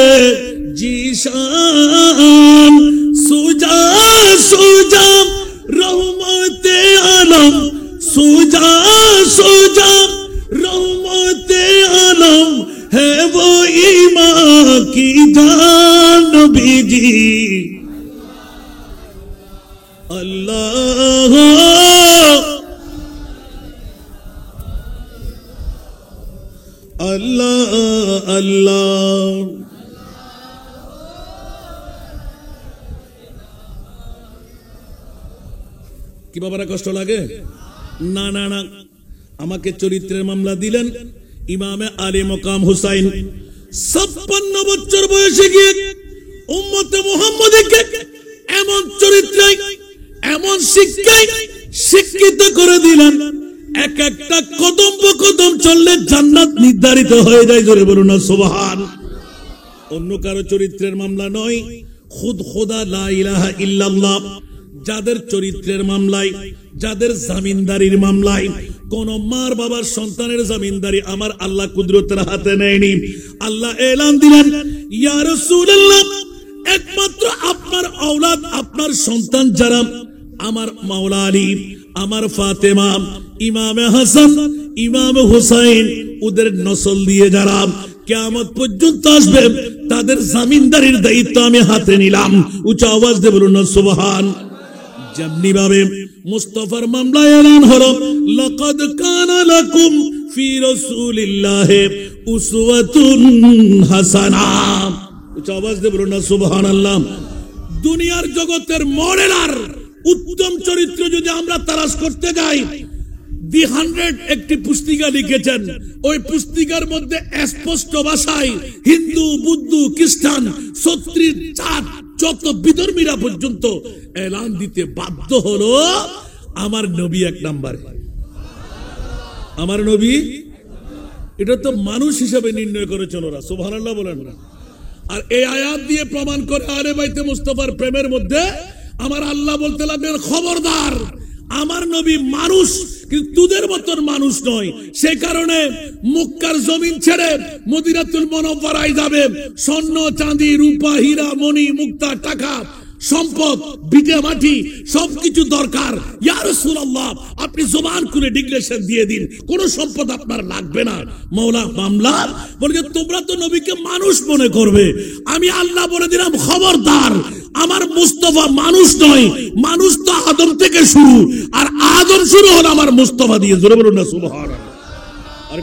जीशान। सुजा सुजा रहमते आलम, सुजा सुजा रहमते आलम, है वो ईमान की जान नबी जी। अल्लाह अल्लाह अल्लाह। কি বাবারা কষ্ট লাগে? না না না, আমাকে চরিত্রের মামলা দিলেন ইমামে আলী মকাম হুসাইন। 56 বছর বয়সে গিয়ে উম্মতে মুহাম্মাদীকে এমন চরিত্রে, এমন শিক্ষায় শিক্ষিত করে দিলেন, এক একটা কদম কদম চললে জান্নাত নির্ধারিত হয়ে যায়। জোরে বলুন না সুবহান। অন্য কারো চরিত্রের মামলা নয়, খুদ খোদা লা ইলাহা ইল্লাল্লাহ যাদের চরিত্রের মামলায়, যাদের জামিনদারির মামলায়, কোন মার বাবার সন্তানের জামিনদারি আমার আল্লাহ কুদরতের হাতে নেয়নি। আল্লাহ এলান দিলেন, ইয়া রাসূলুল্লাহ, একমাত্র আপনার আওলাদ, আপনার সন্তান যারা আমার মাওলা আলী, আমার ফাতেমা, ইমামে হাসান, ইমামে হুসাইন, ওদের নসল দিয়ে যারা কিয়ামত পর্যন্ত আসবে, তাদের জামিনদারির দায়িত্ব আমি হাতে নিলাম। উচ্চ আওয়াজ দিয়ে বলুন না সুবহান। যেমনি ভাবে মুস্তাফার মামলায় এলান হলো, লাকাদ কানা লাকুম ফি রাসূলিল্লাহি উসওয়াতুন হাসানা। উচ্চ আওয়াজ দিয়ে বলুন না সুবহানাল্লাহ। দুনিয়ার জগতের মডেল আর উত্তম চরিত্র যদি আমরা তালাশ করতে যাই, দি 100 একটি পুস্তিকা লিখেছেন। ওই পুস্তিকার মধ্যে স্পষ্ট ভাষায় হিন্দু, বুদ্ধ, খ্রিস্টান, ছত্রিশ, জাত, যত বিধর্মীরা পর্যন্ত এলান দিতে বাধ্য হলো আমার নবী এক নাম্বারে, আমার নবী। এটা তো মানুষ হিসাবে নির্ণয় করেছিল ওরা। সুবহানাল্লাহ বলেন না। আর এই আয়াত দিয়ে প্রমাণ করে আহলে বাইতে মুস্তাফার প্রেমের মধ্যে আমার আল্লাহ বলতে লাগলেন, খবরদার, আমার নবী মানুষ কিন্তু তোদের মতন মানুষ নয়। সেই কারণে মক্কার জমিন ছেড়ে মদিনাতুল মুনাওয়ারায় যাবে, স্বর্ণ চাঁদি রূপা হীরা মণি মুক্তা টাকা সম্পদ ভিটে মাটি সবকিছু দরকার। ইয়া রাসূলুল্লাহ, আপনি জবান খুলে ডিক্লেরেশন দিয়ে দিন, কোন সম্পদ আপনার লাগবে না। মাওলা মামলা বলে যে তোমরা তো নবীকে মানুষ মনে করবে, আমি আল্লাহ বলে দিলাম খবরদার, আমার মুস্তাফা মানুষ নয়, মানুষ তো আদম থেকে শুরু, আর আদম শুরু হলো আমার মুস্তাফা দিয়ে। জোরে বলুন না সুবহানাল্লাহ।